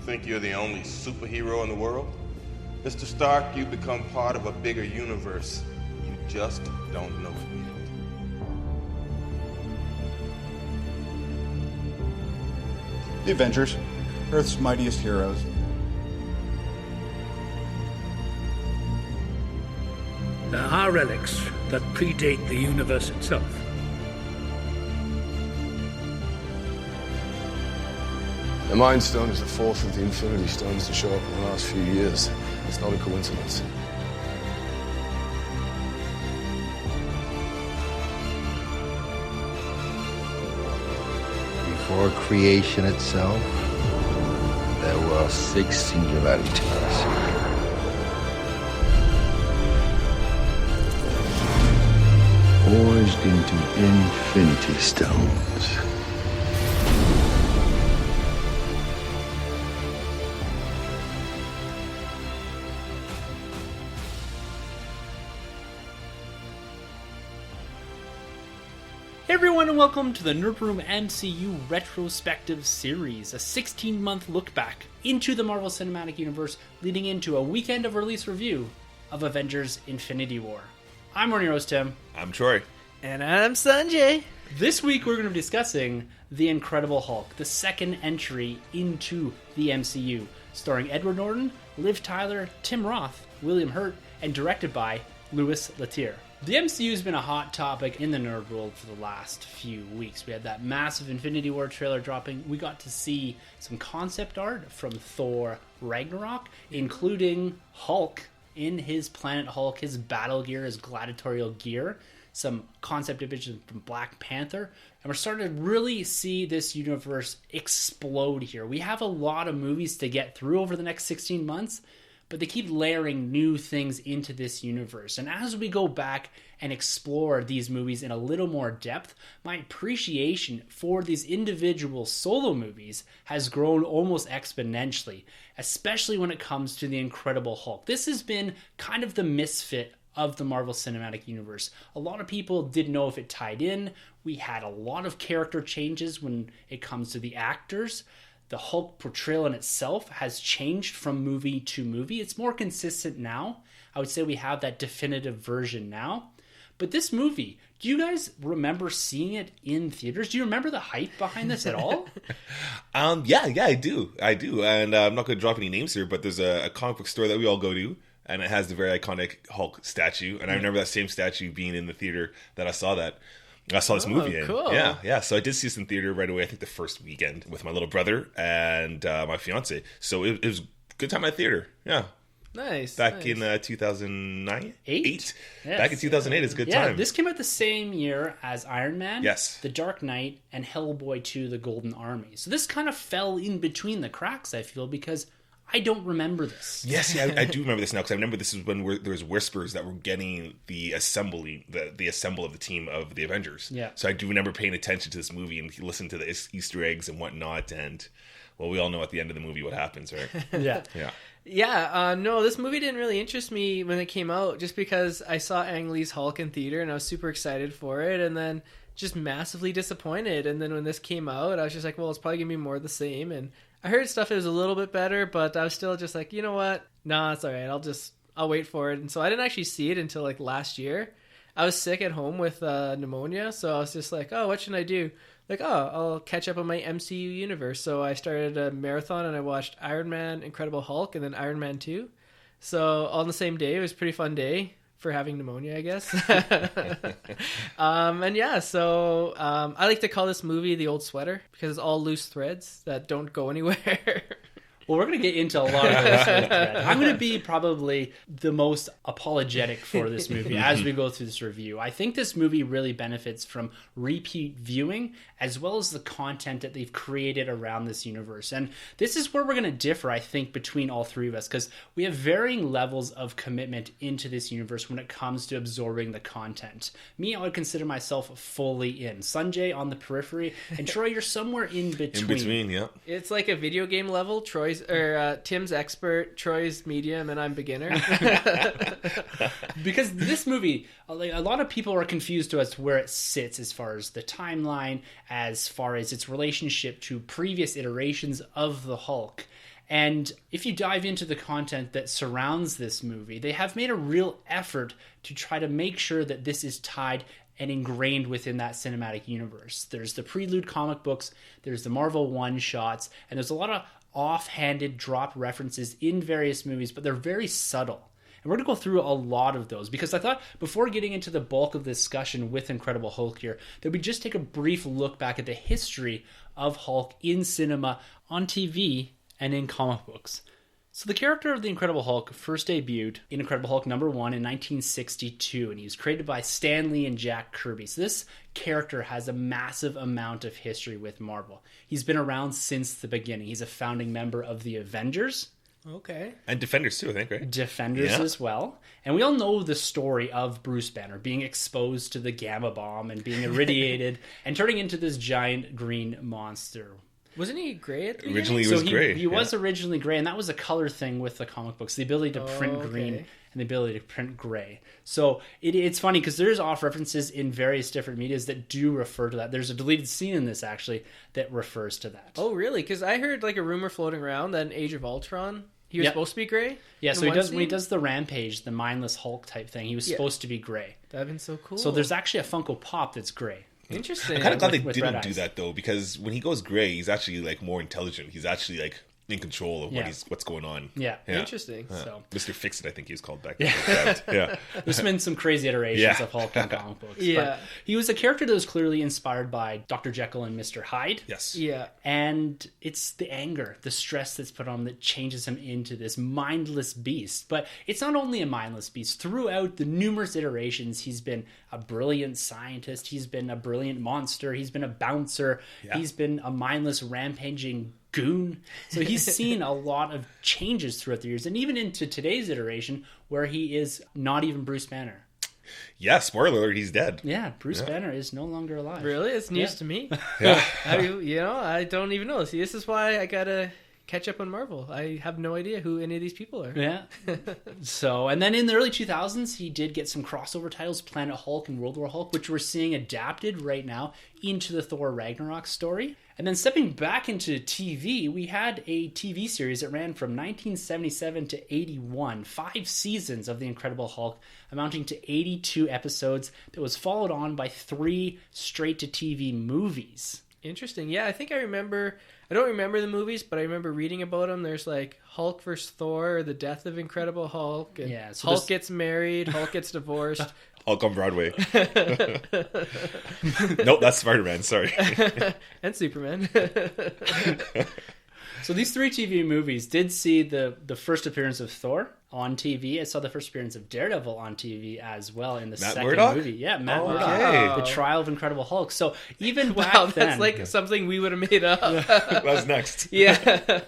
think you're the only superhero in the world? Mr. Stark, you've become part of a bigger universe. You just don't know it yet. The Avengers, Earth's mightiest heroes. There are relics that predate the universe itself. The Mind Stone is the fourth of the Infinity Stones to show up in the last few years. It's not a coincidence. Before creation itself, there were 6 singularities. Forged into Infinity Stones. Hey everyone, and welcome to the Nerd Room MCU Retrospective series, a 16-month look back into the Marvel Cinematic Universe, leading into a weekend of release review of Avengers: Infinity War. I'm Ronnie Rose Tim. I'm Troy. And I'm Sunjay. This week we're going to be discussing The Incredible Hulk, the second entry into the MCU, starring Edward Norton, Liv Tyler, Tim Roth, William Hurt, and directed by Louis Leterrier. The MCU has been a hot topic in the nerd world for the last few weeks. We had that massive Infinity War trailer dropping. We got to see some concept art from Thor Ragnarok, including Hulk in his Planet Hulk, his battle gear, his gladiatorial gear, some concept images from Black Panther, and we're starting to really see this universe explode here. We have a lot of movies to get through over the next 16 months, but they keep layering new things into this universe. And as we go back and explore these movies in a little more depth, my appreciation for these individual solo movies has grown almost exponentially, especially when it comes to The Incredible Hulk. This has been kind of the misfit of the Marvel Cinematic Universe. A lot of people didn't know if it tied in. We had a lot of character changes when it comes to the actors. The Hulk portrayal in itself has changed from movie to movie. It's more consistent now. I would say we have that definitive version now. But this movie, do you guys remember seeing it in theaters? Do you remember the hype behind this at all? Yeah, I do. And I'm not going to drop any names here, but there's a comic book store that we all go to, and it has the very iconic Hulk statue. And I remember that same statue being in the theater that I saw this movie in. Cool. Yeah. So I did see this in theater right away, I think the first weekend, with my little brother and my fiance. So it was a good time at theater. Yeah. Nice. Back in 2009? Yes. Back in 2008 is a good time. This came out the same year as Iron Man, Yes. The Dark Knight, and Hellboy 2, The Golden Army. So this kind of fell in between the cracks, I feel, because I don't remember this. Yes, I do remember this now, because I remember this is when there was whispers that were getting the assembly, the assemble of the team of the Avengers. Yeah. So I do remember paying attention to this movie and listening to the Easter eggs and whatnot, and well, we all know at the end of the movie what happens, right? Yeah. No, this movie didn't really interest me when it came out, just because I saw Ang Lee's Hulk in theater and I was super excited for it, and then just massively disappointed. And then when this came out, I was just like, well, it's probably gonna be more of the same. And I heard stuff that was a little bit better, but I was still just like, you know what? Nah, it's all right. I'll wait for it. And so I didn't actually see it until like last year. I was sick at home with pneumonia, so I was just like, oh, what should I do? Like, oh, I'll catch up on my MCU universe. So I started a marathon and I watched Iron Man, Incredible Hulk, and then Iron Man 2. So on the same day, it was a pretty fun day for having pneumonia, I guess. I like to call this movie The Old Sweater, because it's all loose threads that don't go anywhere. Well, we're going to get into a lot of those threads. I'm going to be probably the most apologetic for this movie as we go through this review. I think this movie really benefits from repeat viewing, as well as the content that they've created around this universe. And this is where we're going to differ, I think, between all three of us, because we have varying levels of commitment into this universe when it comes to absorbing the content. Me, I would consider myself fully in. Sunjay on the periphery, and Troy, you're somewhere in between. In between, yeah. It's like a video game level. Tim's expert, Troy's medium, and I'm beginner. Because this movie, a lot of people are confused as to where it sits as far as the timeline, as far as its relationship to previous iterations of the Hulk. And if you dive into the content that surrounds this movie, they have made a real effort to try to make sure that this is tied and ingrained within that cinematic universe. There's the Prelude comic books, there's the Marvel one-shots, and there's a lot of offhanded drop references in various movies, but they're very subtle. And we're going to go through a lot of those because I thought before getting into the bulk of the discussion with Incredible Hulk here, that we just take a brief look back at the history of Hulk in cinema, on TV, and in comic books. So the character of the Incredible Hulk first debuted in Incredible Hulk #1 in 1962, and he was created by Stan Lee and Jack Kirby. So this character has a massive amount of history with Marvel. He's been around since the beginning. He's a founding member of the Avengers. Okay. And Defenders too, I think, right? Defenders as well. And we all know the story of Bruce Banner being exposed to the gamma bomb and being irradiated and turning into this giant green monster. Wasn't he gray at the beginning? Originally, he was gray. He was originally gray, and that was a color thing with the comic books, the ability to print green and the ability to print gray. So it's funny because there's off references in various different medias that do refer to that. There's a deleted scene in this, actually, that refers to that. Oh, really? Because I heard like a rumor floating around that in Age of Ultron, he was supposed to be gray? Yeah, so when he does the Rampage, the mindless Hulk type thing, he was supposed to be gray. That'd been so cool. So there's actually a Funko Pop that's gray. Interesting. I'm kind of glad they with didn't red do eyes. that though, because when he goes gray, he's actually like more intelligent. He's actually like in control of what's going on. Yeah. Interesting. So Mr. Fix It, I think he was called back then. Yeah. there's been some crazy iterations of Hulk in comic books. Yeah. But he was a character that was clearly inspired by Dr. Jekyll and Mr. Hyde. Yes. Yeah. And it's the anger, the stress that's put on him that changes him into this mindless beast. But it's not only a mindless beast. Throughout the numerous iterations, he's been a brilliant scientist. He's been a brilliant monster. He's been a bouncer. Yeah. He's been a mindless, rampaging goon. So he's seen a lot of changes throughout the years. And even into today's iteration, where he is not even Bruce Banner. Yeah, spoiler alert, he's dead. Yeah, Bruce Banner is no longer alive. Really? It's news to me. Yeah. I don't even know. See, this is why I gotta catch up on Marvel. I have no idea who any of these people are. Yeah. So, and then in the early 2000s, he did get some crossover titles, Planet Hulk and World War Hulk, which we're seeing adapted right now into the Thor Ragnarok story. And then stepping back into TV, we had a TV series that ran from 1977 to 81, 5 seasons of The Incredible Hulk, amounting to 82 episodes that was followed on by 3 straight-to-TV movies. Interesting. Yeah, I think I remember. I don't remember the movies, but I remember reading about them. There's like Hulk vs. Thor, the death of Incredible Hulk. And so Hulk gets married, Hulk gets divorced. Hulk on Broadway. Nope, that's Spider-Man, sorry. And Superman. So these 3 TV movies did see the first appearance of Thor on TV. I saw the first appearance of Daredevil on TV as well in the Matt second Murdock? movie. Yeah, Matt Okay. Murdock. The Trial of Incredible Hulk. So even back Wow, then... that's like something we would have made up. That's next. Yeah.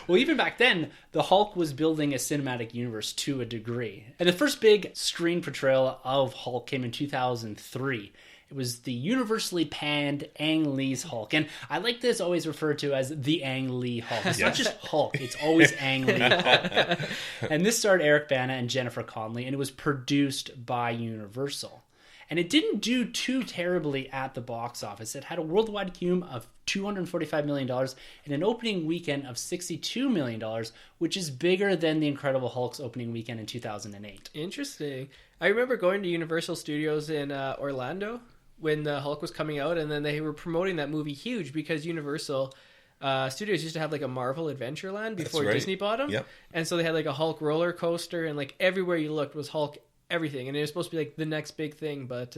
Well, even back then, the Hulk was building a cinematic universe to a degree. And the first big screen portrayal of Hulk came in 2003. It was the universally panned Ang Lee's Hulk. And I like this always referred to as the Ang Lee Hulk. It's not just Hulk, it's always Ang Lee Hulk. And this starred Eric Bana and Jennifer Connelly, and it was produced by Universal. And it didn't do too terribly at the box office. It had a worldwide cume of $245 million and an opening weekend of $62 million, which is bigger than The Incredible Hulk's opening weekend in 2008. Interesting. I remember going to Universal Studios in Orlando when the Hulk was coming out, and then they were promoting that movie huge because Universal Studios used to have like a Marvel Adventureland before Disney bought them. Yep. And so they had like a Hulk roller coaster, and like everywhere you looked was Hulk everything. And it was supposed to be like the next big thing, but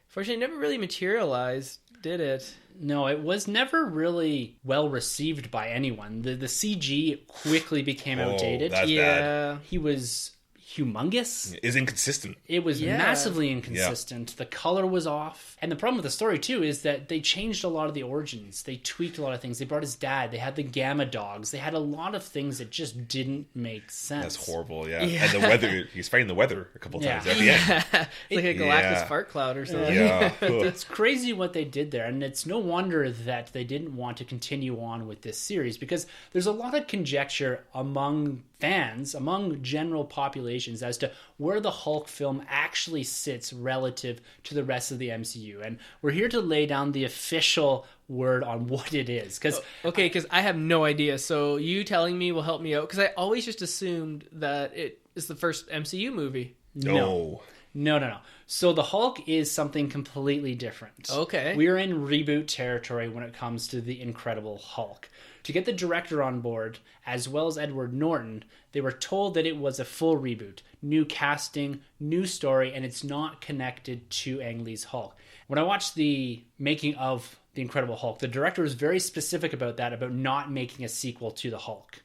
fortunately it never really materialized, did it? No, it was never really well received by anyone. The CG quickly became outdated. That's bad. He was humongous. Is inconsistent. It was massively inconsistent. The color was off. And the problem with the story, too, is that they changed a lot of the origins. They tweaked a lot of things. They brought his dad. They had the Gamma Dogs. They had a lot of things that just didn't make sense. That's horrible, yeah. And the weather, he's fighting the weather a couple times at the end. It's like a Galactus fart cloud or something. Yeah. It's crazy what they did there, and it's no wonder that they didn't want to continue on with this series, because there's a lot of conjecture among fans, among general populations, as to where the Hulk film actually sits relative to the rest of the MCU. And we're here to lay down the official word on what it is. Because Okay, because I have no idea. So you telling me will help me out. Because I always just assumed that it is the first MCU movie. No. No. So the Hulk is something completely different. Okay. We're in reboot territory when it comes to the Incredible Hulk. To get the director on board, as well as Edward Norton, they were told that it was a full reboot. New casting, new story, and it's not connected to Ang Lee's Hulk. When I watched the making of The Incredible Hulk, the director was very specific about that, about not making a sequel to the Hulk.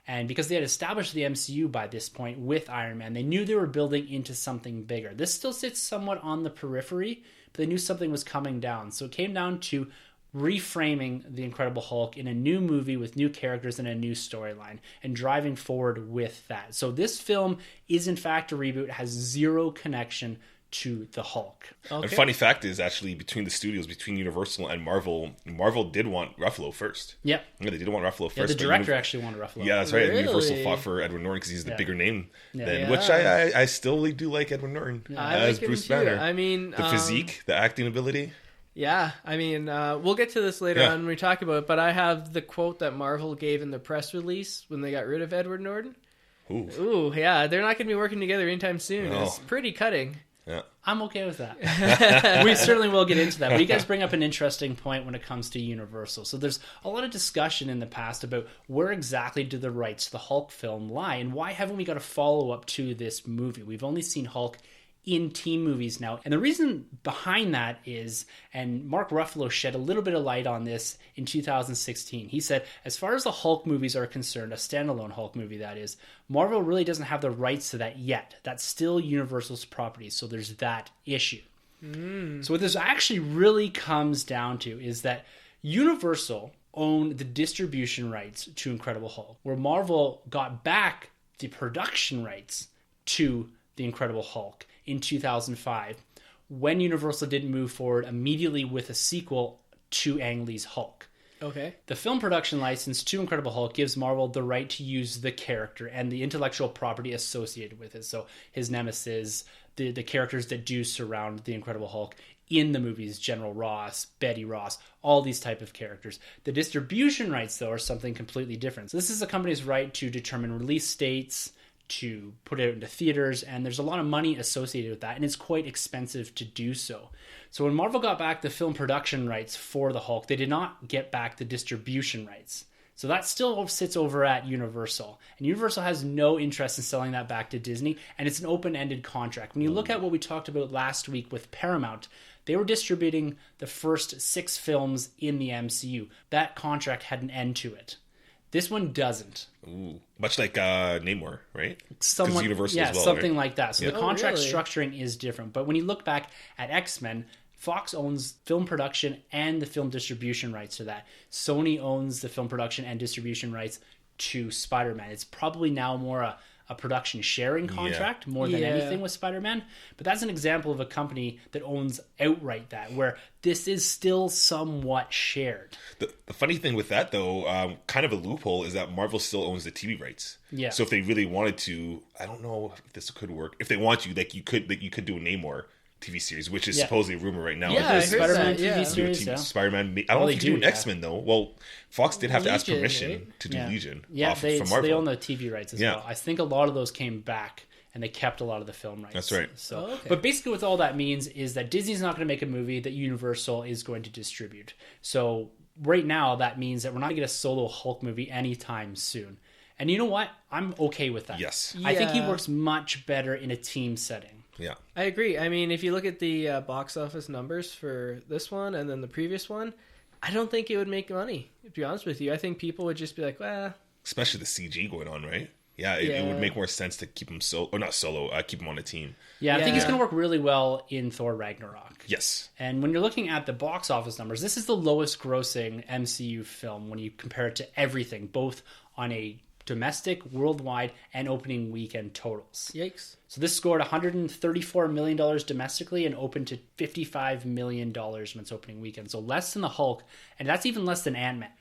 And because they had established the MCU by this point with Iron Man, they knew they were building into something bigger. This still sits somewhat on the periphery, but they knew something was coming down. So it came down to reframing the Incredible Hulk in a new movie with new characters and a new storyline and driving forward with that. So this film is in fact a reboot. It has zero connection to the Hulk. Okay. And funny fact is, actually, between the studios, between Universal and Marvel did want Ruffalo first. Yep. Yeah, they did want Ruffalo first. Yeah, the but director actually wanted Ruffalo. Yeah, that's right. Really? Universal fought for Edward Norton because he's the bigger name then, Yeah. which I still do like Edward Norton I as like him Bruce too. Banner. I mean, the physique, the acting ability. Yeah, I mean, we'll get to this later Yeah. on when we talk about it, but I have the quote that Marvel gave in the press release when they got rid of Edward Norton. Ooh, yeah, they're not going to be working together anytime soon. No. It's pretty cutting. Yeah. I'm okay with that. We certainly will get into that. But you guys bring up an interesting point when it comes to Universal. So there's a lot of discussion in the past about where exactly do the rights to the Hulk film lie, and why haven't we got a follow-up to this movie? We've only seen Hulk in team movies now. And the reason behind that is, and Mark Ruffalo shed a little bit of light on this in 2016. He said, as far as the Hulk movies are concerned, a standalone Hulk movie that is, Marvel really doesn't have the rights to that yet. That's still Universal's property, so there's that issue. So what this actually really comes down to is that Universal owned the distribution rights to Incredible Hulk, where Marvel got back the production rights to the Incredible Hulk in 2005, when Universal didn't move forward immediately with a sequel to Ang Lee's Hulk. Okay. The film production license to Incredible Hulk gives Marvel the right to use the character and the intellectual property associated with it. So his nemesis, the characters that do surround the Incredible Hulk in the movies, General Ross, Betty Ross, all these type of characters. The distribution rights, though, are something completely different. So this is the company's right to determine release dates, to put it into theaters, and there's a lot of money associated with that, and it's quite expensive to do so. So when Marvel got back the film production rights for the Hulk, they did not get back the distribution rights. So that still sits over at Universal, and Universal has no interest in selling that back to Disney, and it's an open-ended contract. When you look at what we talked about last week with Paramount, they were distributing the first 6 films in the MCU. That contract had an end to it. This one doesn't. Ooh. Much like Namor, right? Somewhat, Universal yeah, as well, something right? like that. So Yeah. the contract really? structuring is different. But when you look back at X-Men, Fox owns film production and the film distribution rights to that. Sony owns the film production and distribution rights to Spider-Man. It's probably now more a production sharing contract more than anything with Spider-Man. But that's an example of a company that owns outright that, where this is still somewhat shared. The funny thing with that, though, kind of a loophole, is that Marvel still owns the TV rights. Yeah. So if they really wanted to, I don't know if this could work. If they want to, you could do a Namor TV series, which is supposedly a rumor right now. Yeah, I heard Spider-Man that, yeah. TV series, yeah. Spider-Man. I don't know if you do an X-Men, though. Well, Fox did have to ask Legion, permission right? to do Legion So from Marvel. they own the TV rights as Yeah. well. I think a lot of those came back, and they kept a lot of the film rights. That's right. So, okay. But basically what all that means is that Disney's not going to make a movie that Universal is going to distribute. So right now that means that we're not going to get a solo Hulk movie anytime soon. And you know what? I'm okay with that. Yes. I think he Yeah. works much better in a team setting. Yeah. I agree. I mean, if you look at the box office numbers for this one and then the previous one, I don't think it would make money, to be honest with you. I think people would just be like, well... Especially the CG going on, right? Yeah, it would make more sense to keep him keep him on a team. Yeah, I think he's Yeah. going to work really well in Thor Ragnarok. Yes. And when you're looking at the box office numbers, this is the lowest grossing MCU film when you compare it to everything, both on a domestic, worldwide, and opening weekend totals. Yikes. So this scored $134 million domestically and opened to $55 million when its opening weekend. So less than the Hulk, and that's even less than Ant-Man.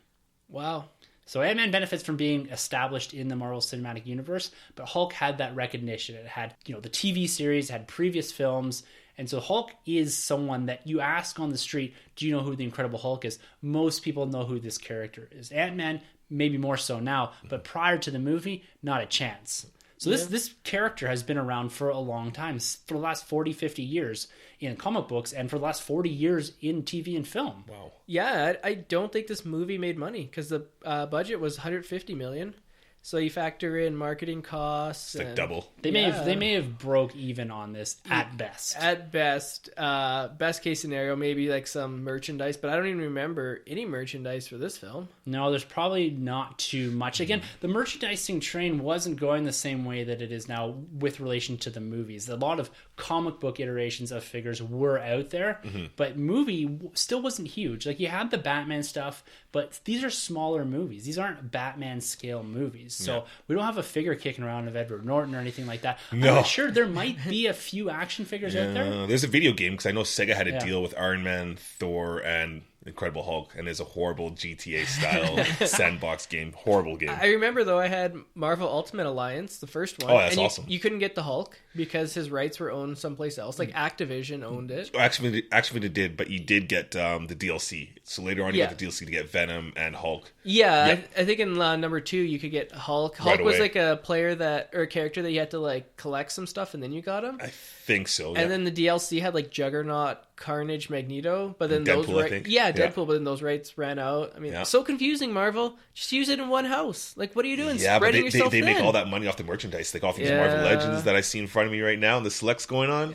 Wow. So Ant-Man benefits from being established in the Marvel Cinematic Universe, but Hulk had that recognition. It had, the TV series, it had previous films, And so Hulk is someone that you ask on the street, do you know who the Incredible Hulk is? Most people know who this character is. Ant-Man, maybe more so now, but prior to the movie, not a chance. So this character has been around for a long time, for the last 40, 50 years in comic books, and for the last 40 years in TV and film. Wow. Yeah, I don't think this movie made money because the budget was $150 million. So you factor in marketing costs. It's like double. They may have broke even on this at best. At best. Best case scenario, maybe like some merchandise, but I don't even remember any merchandise for this film. No, there's probably not too much. Again, the merchandising train wasn't going the same way that it is now with relation to the movies. A lot of comic book iterations of figures were out there, but movie still wasn't huge. Like, you had the Batman stuff, but these are smaller movies. These aren't Batman scale movies. So we don't have a figure kicking around of Edward Norton or anything like that. No. I'm sure there might be a few action figures out there. There's a video game, because I know Sega had a deal with Iron Man, Thor, and Incredible Hulk, and there's a horrible GTA style sandbox game. Horrible game. I remember, though, I had Marvel Ultimate Alliance, the first one. Oh, that's and awesome. You couldn't get the Hulk because his rights were owned someplace else. Like, Activision owned it. Actually, it did, but you did get the DLC. So later on, you got the DLC to get Venom and Hulk. Yeah, Yep. I think in number 2 you could get Hulk. Right Hulk was away. like a player or a character that you had to like collect some stuff and then you got him. I think so. Yeah. And then the DLC had like Juggernaut, Carnage, Magneto, but then Deadpool, those I think. yeah, Yeah. Deadpool, but then those rights ran out. I mean, Yeah. so confusing, Marvel. Just use it in one house. Like, what are you doing? Yeah, but Spreading they yourself make thin. all that money off the merchandise, like off these Yeah. Marvel Legends that I see in front of me right now, and the selects going on.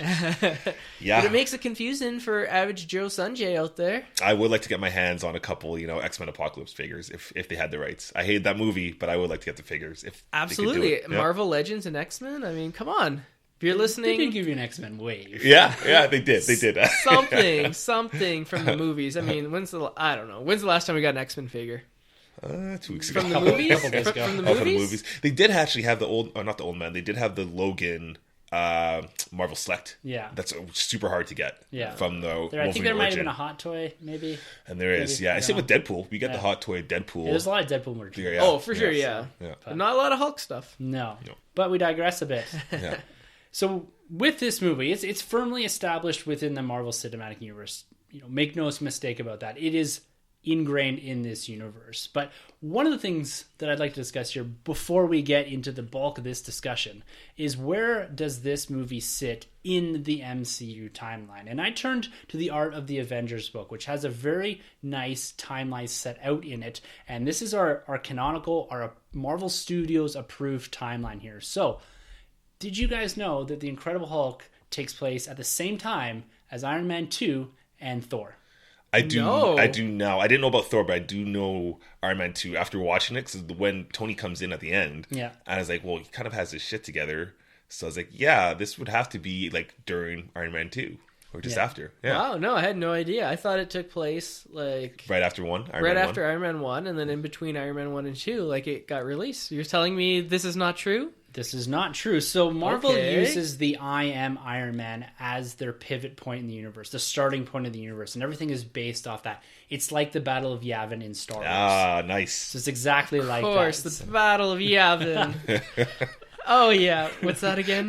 Yeah, But it makes it confusing for average Joe Sunjay out there. I would like to get my hands on a couple, X-Men Apocalypse figures if they had the rights. I hated that movie, but I would like to get the figures if Absolutely. They could do it. Marvel Legends and X-Men. I mean, come on. If you're They listening, did give you an X-Men wave. Yeah, they did. They did. something from the movies. I mean, when's the last time we got an X-Men figure? 2 weeks ago. From the movies? couple days ago. From the Oh, from the movies? movies. They did actually have not the old man. They did have the Logan Marvel Select. Yeah. That's super hard to get. Yeah. From the I think Wolverine there might have origin. been a hot toy, maybe. And there is, maybe, Same with Deadpool. We got the Yeah. hot toy Deadpool. Yeah, there's a lot of Deadpool merch. Yeah, Oh, for sure, yeah. Yeah. But not a lot of Hulk stuff. No. But we digress a bit. Yeah. So with this movie, it's firmly established within the Marvel Cinematic Universe. Make no mistake about that. It is ingrained in this universe. But one of the things that I'd like to discuss here before we get into the bulk of this discussion is, where does this movie sit in the MCU timeline? And I turned to the Art of the Avengers book, which has a very nice timeline set out in it. And this is our canonical, our Marvel Studios approved timeline here. So, did you guys know that the Incredible Hulk takes place at the same time as Iron Man 2 and Thor? I do. No. I do now. I didn't know about Thor, but I do know Iron Man 2 after watching it. Because when Tony comes in at the end, Yeah. and I was like, well, he kind of has his shit together. So I was like, yeah, this would have to be like during Iron Man 2 or just after. Yeah, Wow, no, I had no idea. I thought it took place like right after one. Iron right Man after 1. Iron Man 1 and then in between Iron Man 1 and 2, like it got released. You're telling me this is not true? This is not true. So Marvel Okay. uses the I Am Iron Man as their pivot point in the universe, the starting point of the universe, and everything is based off that. It's like the Battle of Yavin in Star Wars. Ah, nice. So it's exactly like Of course, that. the Battle of Yavin. Oh yeah, what's that again?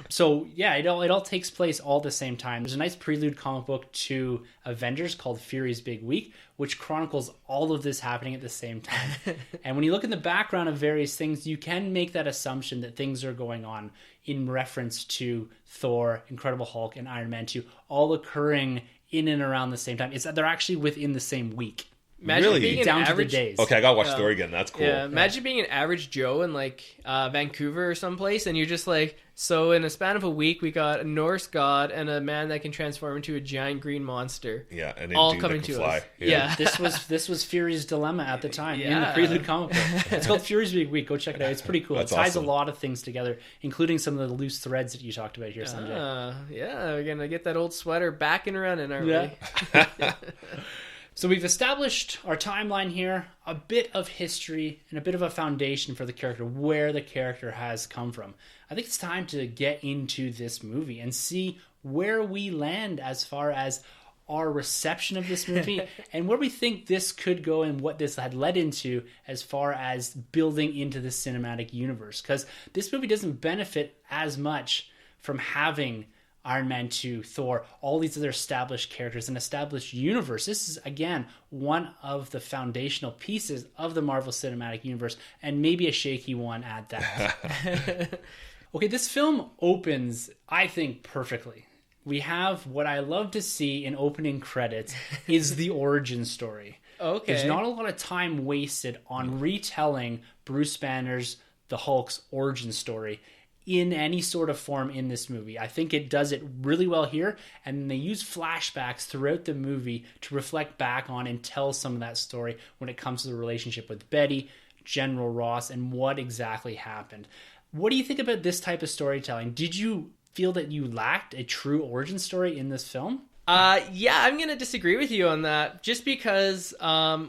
So yeah, it all takes place all at the same time. There's a nice prelude comic book to Avengers called Fury's Big Week, which chronicles all of this happening at the same time. And when you look in the background of various things, you can make that assumption that things are going on in reference to Thor, Incredible Hulk, and Iron Man 2, all occurring in and around the same time. It's that they're actually within the same week. Imagine Really? being an Down average, to the days. Okay, I gotta watch Thor again. That's cool. Yeah, imagine being an average Joe in like Vancouver or someplace, and you're just like, so in a span of a week, we got a Norse god and a man that can transform into a giant green monster. Yeah, and a all dude coming that can to fly. us. Yeah. This was Fury's dilemma at the time in the Yeah. prelude comic book. It's called Fury's Big Week. Go check it out. It's pretty cool. That's it ties awesome. a lot of things together, including some of the loose threads that you talked about here, Sunjay. Yeah, we're gonna get that old sweater back and running, aren't Yeah. we? So we've established our timeline here, a bit of history, and a bit of a foundation for the character, where the character has come from. I think it's time to get into this movie and see where we land as far as our reception of this movie and where we think this could go and what this had led into as far as building into the cinematic universe. Because this movie doesn't benefit as much from having Iron Man 2, Thor, all these other established characters, an established universe. This is, again, one of the foundational pieces of the Marvel Cinematic Universe, and maybe a shaky one at that. Okay, this film opens, I think, perfectly. We have what I love to see in opening credits is the origin story. Okay. There's not a lot of time wasted on retelling Bruce Banner's The Hulk's origin story in any sort of form in this movie. I think it does it really well here, and they use flashbacks throughout the movie to reflect back on and tell some of that story when it comes to the relationship with Betty, General Ross, and what exactly happened. What do you think about this type of storytelling? Did you feel that you lacked a true origin story in this film? Yeah, I'm going to disagree with you on that. Just because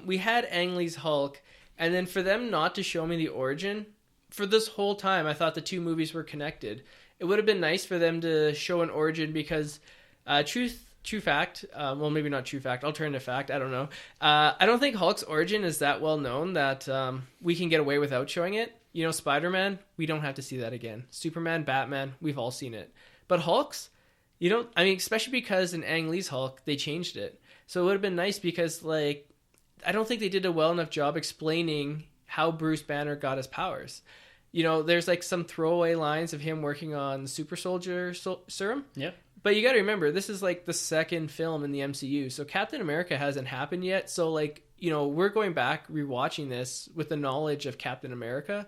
we had Ang Lee's Hulk, and then for them not to show me the origin, for this whole time, I thought the two movies were connected. It would have been nice for them to show an origin because, true fact, well, maybe not true fact, alternative fact, I don't know. I don't think Hulk's origin is that well known that we can get away without showing it. You know, Spider-Man, we don't have to see that again. Superman, Batman, we've all seen it. But Hulk's, you don't, I mean, especially because in Ang Lee's Hulk, they changed it. So it would have been nice because, like, I don't think they did a well enough job explaining how Bruce Banner got his powers. You know, there's like some throwaway lines of him working on super soldier serum. Yep. But you got to remember, this is like the second film in the MCU. So Captain America hasn't happened yet. So, like, you know, we're going back, rewatching this with the knowledge of Captain America.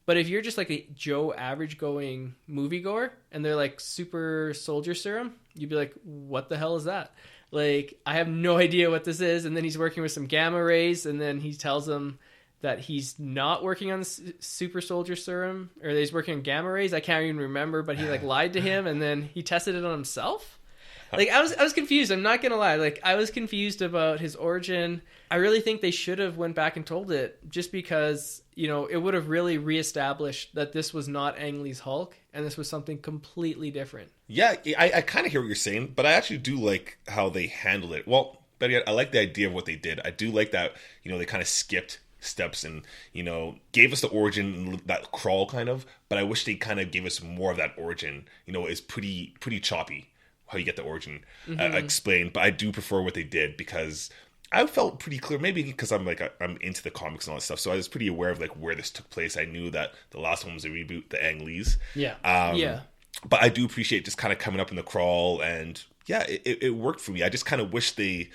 But if you're just like a Joe average going moviegoer and they're like super soldier serum, you'd be like, what the hell is that? Like, I have no idea what this is. And then he's working with some gamma rays, and then he tells them that he's not working on the super soldier serum, or that he's working on gamma rays. I can't even remember, but he like lied to him, and then he tested it on himself. Like, I was confused. I'm not gonna lie. Like, I was confused about his origin. I really think they should have went back and told it, just because, you know, it would have really reestablished that this was not Ang Lee's Hulk and this was something completely different. Yeah, I kind of hear what you're saying, but I actually do like how they handled it. Well, better yet, I like the idea of what they did. I do like that, you know, they kind of skipped steps and, you know, gave us the origin, that crawl kind of, but I wish they kind of gave us more of that origin. You know, it's pretty choppy how you get the origin explained, but I do prefer what they did because I felt pretty clear, maybe because I'm into the comics and all that stuff, so I was pretty aware of like where this took place. I knew that the last one was a reboot, the Ang Lee's. Yeah. Yeah. But I do appreciate just kind of coming up in the crawl, and yeah, it worked for me. I just kind of wish they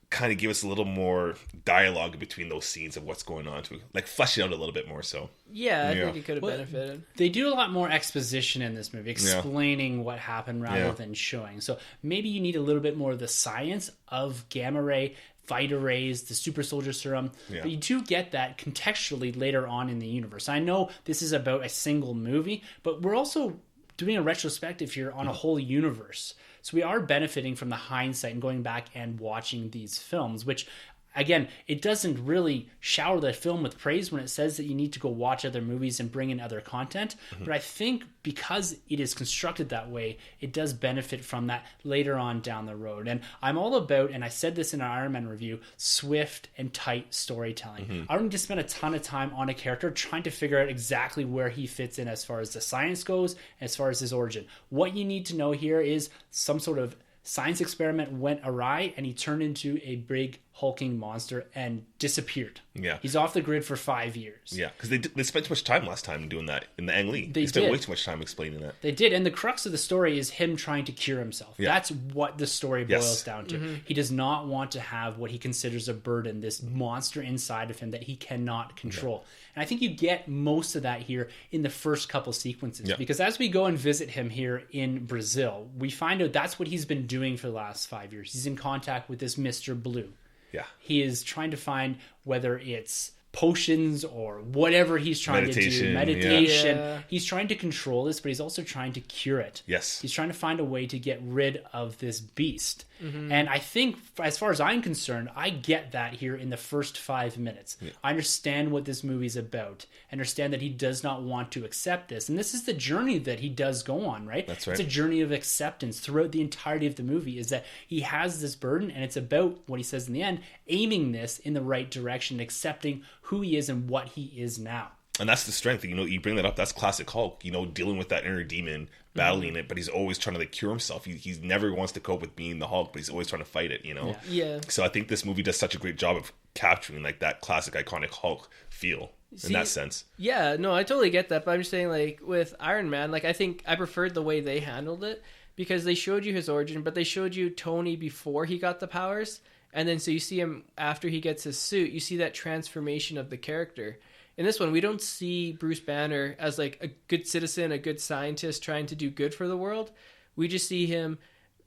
kind of give us a little more dialogue between those scenes of what's going on to like flesh it out a little bit more. So yeah, I think it could have benefited. They do a lot more exposition in this movie, explaining what happened rather than showing. So maybe you need a little bit more of the science of gamma ray, Vita rays, the super soldier serum, but you do get that contextually later on in the universe. I know this is about a single movie, but we're also doing a retrospective here on a whole universe. So we are benefiting from the hindsight and going back and watching these films, which, again, it doesn't really shower the film with praise when it says that you need to go watch other movies and bring in other content. But I think because it is constructed that way, it does benefit from that later on down the road. And I'm all about, and I said this in our Iron Man review, swift and tight storytelling. I don't need to spend a ton of time on a character trying to figure out exactly where he fits in as far as the science goes, as far as his origin. What you need to know here is some sort of science experiment went awry and he turned into a big hulking monster and disappeared. Yeah. He's off the grid for 5 years. Yeah, because they spent too much time last time doing that in the Ang Lee. They spent way too much time explaining that. They did, and the crux of the story is him trying to cure himself. Yeah. That's what the story boils down to. He does not want to have what he considers a burden, this monster inside of him that he cannot control. And I think you get most of that here in the first couple sequences, because as we go and visit him here in Brazil, we find out that's what he's been doing for the last 5 years. He's in contact with this Mr. Blue. Yeah. He is trying to find whether it's potions or whatever he's trying to do. Meditation. Yeah. He's trying to control this, but he's also trying to cure it. Yes. He's trying to find a way to get rid of this beast. And I think, as far as I'm concerned, I get that here in the first 5 minutes. I understand what this movie's about. I understand that he does not want to accept this. And this is the journey that he does go on, right? That's right. It's a journey of acceptance throughout the entirety of the movie, is that he has this burden, and it's about, what he says in the end, aiming this in the right direction, accepting who he is and what he is now. And that's the strength, you know, you bring that up, that's classic Hulk, you know, dealing with that inner demon, battling it, but he's always trying to like cure himself. He never wants to cope with being the Hulk, but he's always trying to fight it, you know? Yeah. So I think this movie does such a great job of capturing like that classic iconic Hulk feel in that sense. Yeah, no, I totally get that, but I'm just saying, like, with Iron Man, like, I think I preferred the way they handled it, because they showed you his origin, but they showed you Tony before he got the powers, and then so you see him after he gets his suit, you see that transformation of the character. In this one, we don't see Bruce Banner as like a good citizen, a good scientist trying to do good for the world. We just see him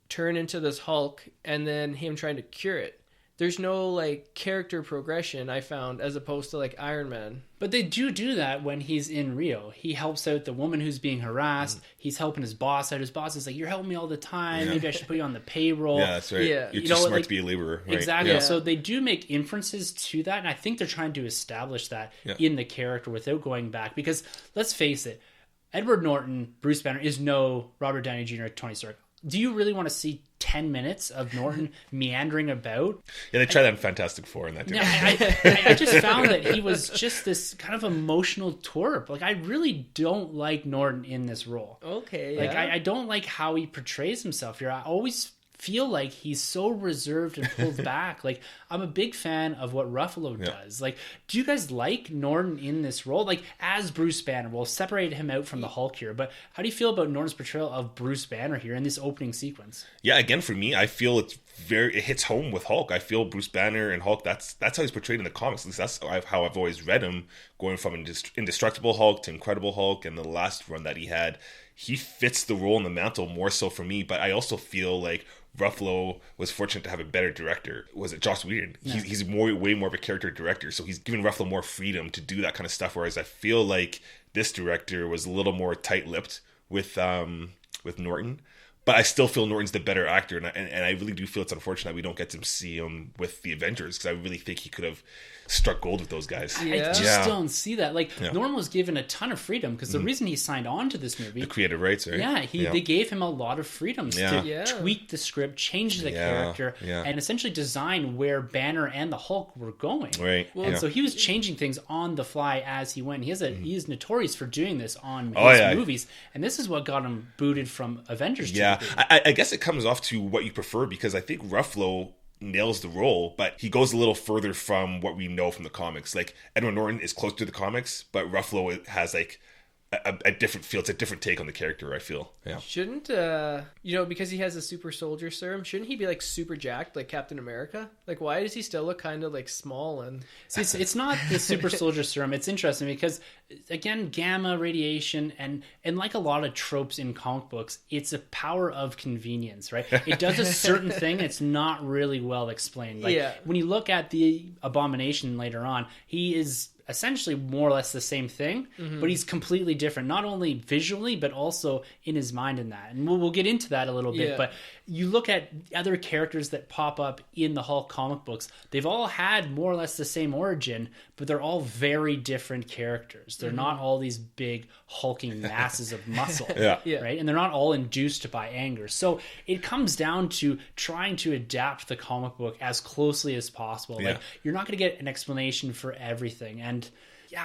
turn into this Hulk and then him trying to cure it. There's no like character progression, I found, as opposed to like Iron Man. But they do that when he's in Rio. He helps out the woman who's being harassed. He's helping his boss out. His boss is like, "You're helping me all the time. Maybe I should put you on the payroll." Yeah, that's right. Yeah. You're You too know, smart like- to be a laborer. Right? Exactly. Yeah. So they do make inferences to that, and I think they're trying to establish that in the character without going back. Because let's face it, Edward Norton, Bruce Banner, is no Robert Downey Jr., Tony Stark. Do you really want to see 10 minutes of Norton meandering about? Yeah, they tried that in Fantastic Four in that. No, I just found that he was just this kind of emotional twerp. Like, I really don't like Norton in this role. Okay, Like, yeah. I don't like how he portrays himself here. I always feel like he's so reserved and pulled back. Like, I'm a big fan of what Ruffalo does. Like, do you guys like Norton in this role? Like, as Bruce Banner, we'll separate him out from the Hulk here, but how do you feel about Norton's portrayal of Bruce Banner here in this opening sequence? Yeah, again, for me, I feel it hits home with Hulk. I feel Bruce Banner and Hulk, that's how he's portrayed in the comics. At least that's how I've always read him, going from Indestructible Hulk to Incredible Hulk, and the last run that he had. He fits the role and the mantle more so for me, but I also feel like Ruffalo was fortunate to have a better director. Was it Joss Whedon? Yeah. He's way more of a character director, so he's giving Ruffalo more freedom to do that kind of stuff, whereas I feel like this director was a little more tight-lipped with Norton. But I still feel Norton's the better actor, and I really do feel it's unfortunate that we don't get to see him with the Avengers, because I really think he could have struck gold with those guys. I just don't see that. Like, Norton was given a ton of freedom, because the reason he signed on to this movie... The creative rights, right? Yeah, they gave him a lot of freedoms to tweak the script, change the character, and essentially design where Banner and the Hulk were going. Right. Well, and so he was changing things on the fly as he went. He is notorious for doing this on his movies, and this is what got him booted from Avengers. Yeah, I guess it comes off to what you prefer, because I think Ruffalo nails the role, but he goes a little further from what we know from the comics. Like, Edward Norton is close to the comics, but Ruffalo has like a different feel. It's a different take on the character, I feel. Yeah. Shouldn't because he has a super soldier serum, shouldn't he be like super jacked like Captain America? Like, why does he still look kind of like small? And see, it's not the super soldier serum. It's interesting because, again, gamma radiation and like a lot of tropes in comic books, it's a power of convenience, right? It does a certain thing. It's not really well explained. Like, when you look at the Abomination later on, he is essentially more or less the same thing, but he's completely different, not only visually but also in his mind in that, and we'll get into that a little bit. But you look at other characters that pop up in the Hulk comic books, they've all had more or less the same origin, but they're all very different characters. They're not all these big hulking masses of muscle, right? And they're not all induced by anger. So it comes down to trying to adapt the comic book as closely as possible. Like, you're not going to get an explanation for everything, and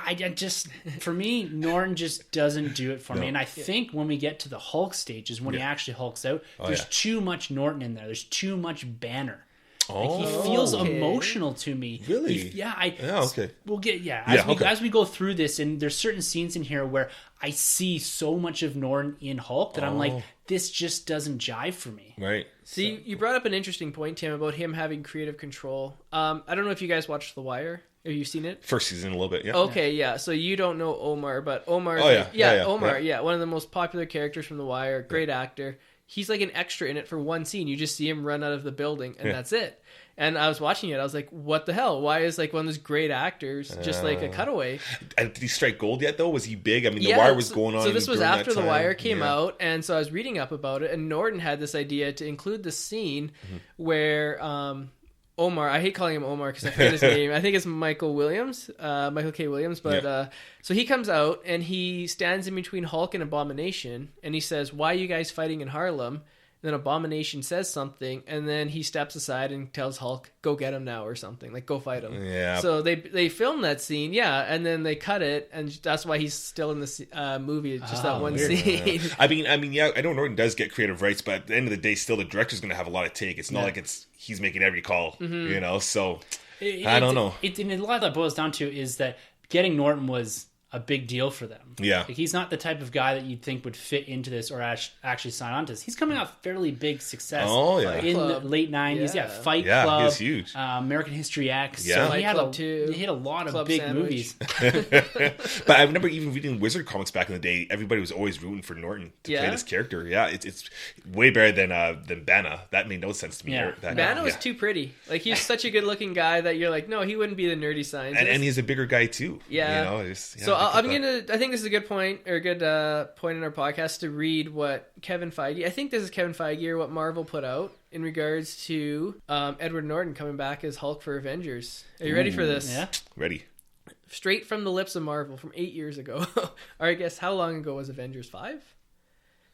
I just, for me, Norton just doesn't do it for me. And I think when we get to the Hulk stages, when he actually hulks out, there's too much Norton in there. There's too much Banner. Like, he feels emotional to me. Really? We'll get as we go through this, and there's certain scenes in here where I see so much of Norton in Hulk that I'm like, this just doesn't jive for me. Right. See, you brought up an interesting point, Tim, about him having creative control. I don't know if you guys watched The Wire. Have you seen it? First season a little bit, yeah. Okay, yeah. So you don't know Omar, but Omar... Omar, one of the most popular characters from The Wire, great actor. He's like an extra in it for one scene. You just see him run out of the building, and that's it. And I was watching it, I was like, what the hell? Why is like one of those great actors just like a cutaway? Did he strike gold yet, though? Was he big? I mean, The Wire was going on. So this was after The Wire came out, and so I was reading up about it, and Norton had this idea to include the scene where... Omar, I hate calling him Omar because I forget his name. I think it's Michael K. Williams. But so he comes out and he stands in between Hulk and Abomination, and he says, "Why are you guys fighting in Harlem?" then Abomination says something, and then he steps aside and tells Hulk, "Go get him now," or something, like, "Go fight him." Yeah. So they filmed that scene, and then they cut it, and that's why he's still in the movie. It's just that one scene. I mean, yeah, I know Norton does get creative rights, but at the end of the day, still the director's going to have a lot of take. It's not like he's making every call, you know. So I don't know. And a lot of that boils down to is that getting Norton was a big deal for them. Yeah. Like, he's not the type of guy that you'd think would fit into this or actually sign on to this. He's coming off fairly big success in the late 90s. Yeah, Fight Club. He was huge. American History X. Yeah. So he had Club 2. He had a lot of Club big Sandwich. movies. But I remember even reading Wizard comics back in the day, everybody was always rooting for Norton to play this character. Yeah, it's way better than Banna. That made no sense to me. Yeah. Banna was too pretty. Like, he's such a good looking guy that you're like, no, he wouldn't be the nerdy scientist. And he's a bigger guy too. Yeah. You know, so I think this is a good point, or a good point in our podcast to read what Kevin Feige, I think this is Kevin Feige, or what Marvel put out in regards to Edward Norton coming back as Hulk for Avengers. Are you ready for this? Yeah. Ready. Straight from the lips of Marvel from 8 years ago. Or I guess, how long ago was Avengers? 5?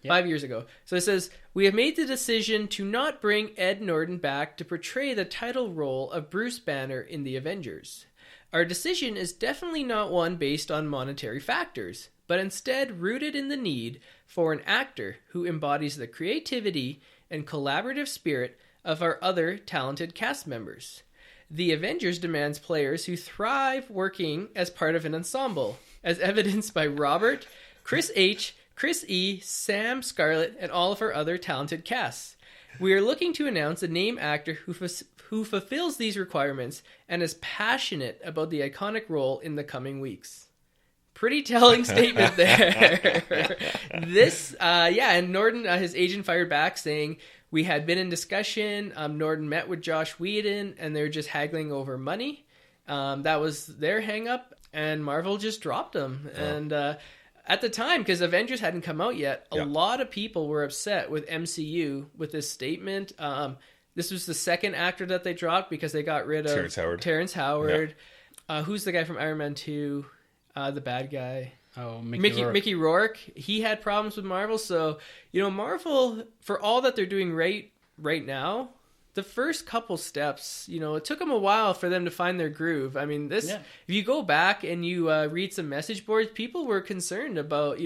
Yeah. 5 years ago. So it says, "We have made the decision to not bring Ed Norton back to portray the title role of Bruce Banner in the Avengers. Our decision is definitely not one based on monetary factors, but instead rooted in the need for an actor who embodies the creativity and collaborative spirit of our other talented cast members. The Avengers demands players who thrive working as part of an ensemble, as evidenced by Robert, Chris H., Chris E., Sam Scarlett, and all of our other talented casts. We are looking to announce a name actor who fulfills these requirements and is passionate about the iconic role in the coming weeks." Pretty telling statement there. And Norton, his agent fired back saying, "We had been in discussion. Norton met with Josh Whedon, and they're just haggling over money. That was their hang up, and Marvel just dropped him." Oh. And at the time, because Avengers hadn't come out yet, a lot of people were upset with MCU with this statement. This was the second actor that they dropped because they got rid of Terrence Howard. Yeah. Who's the guy from Iron Man 2? The bad guy. Oh, Mickey Rourke. He had problems with Marvel. So, Marvel, for all that they're doing right now, the first couple steps, it took them a while for them to find their groove. I mean, if you go back and you read some message boards, people were concerned about,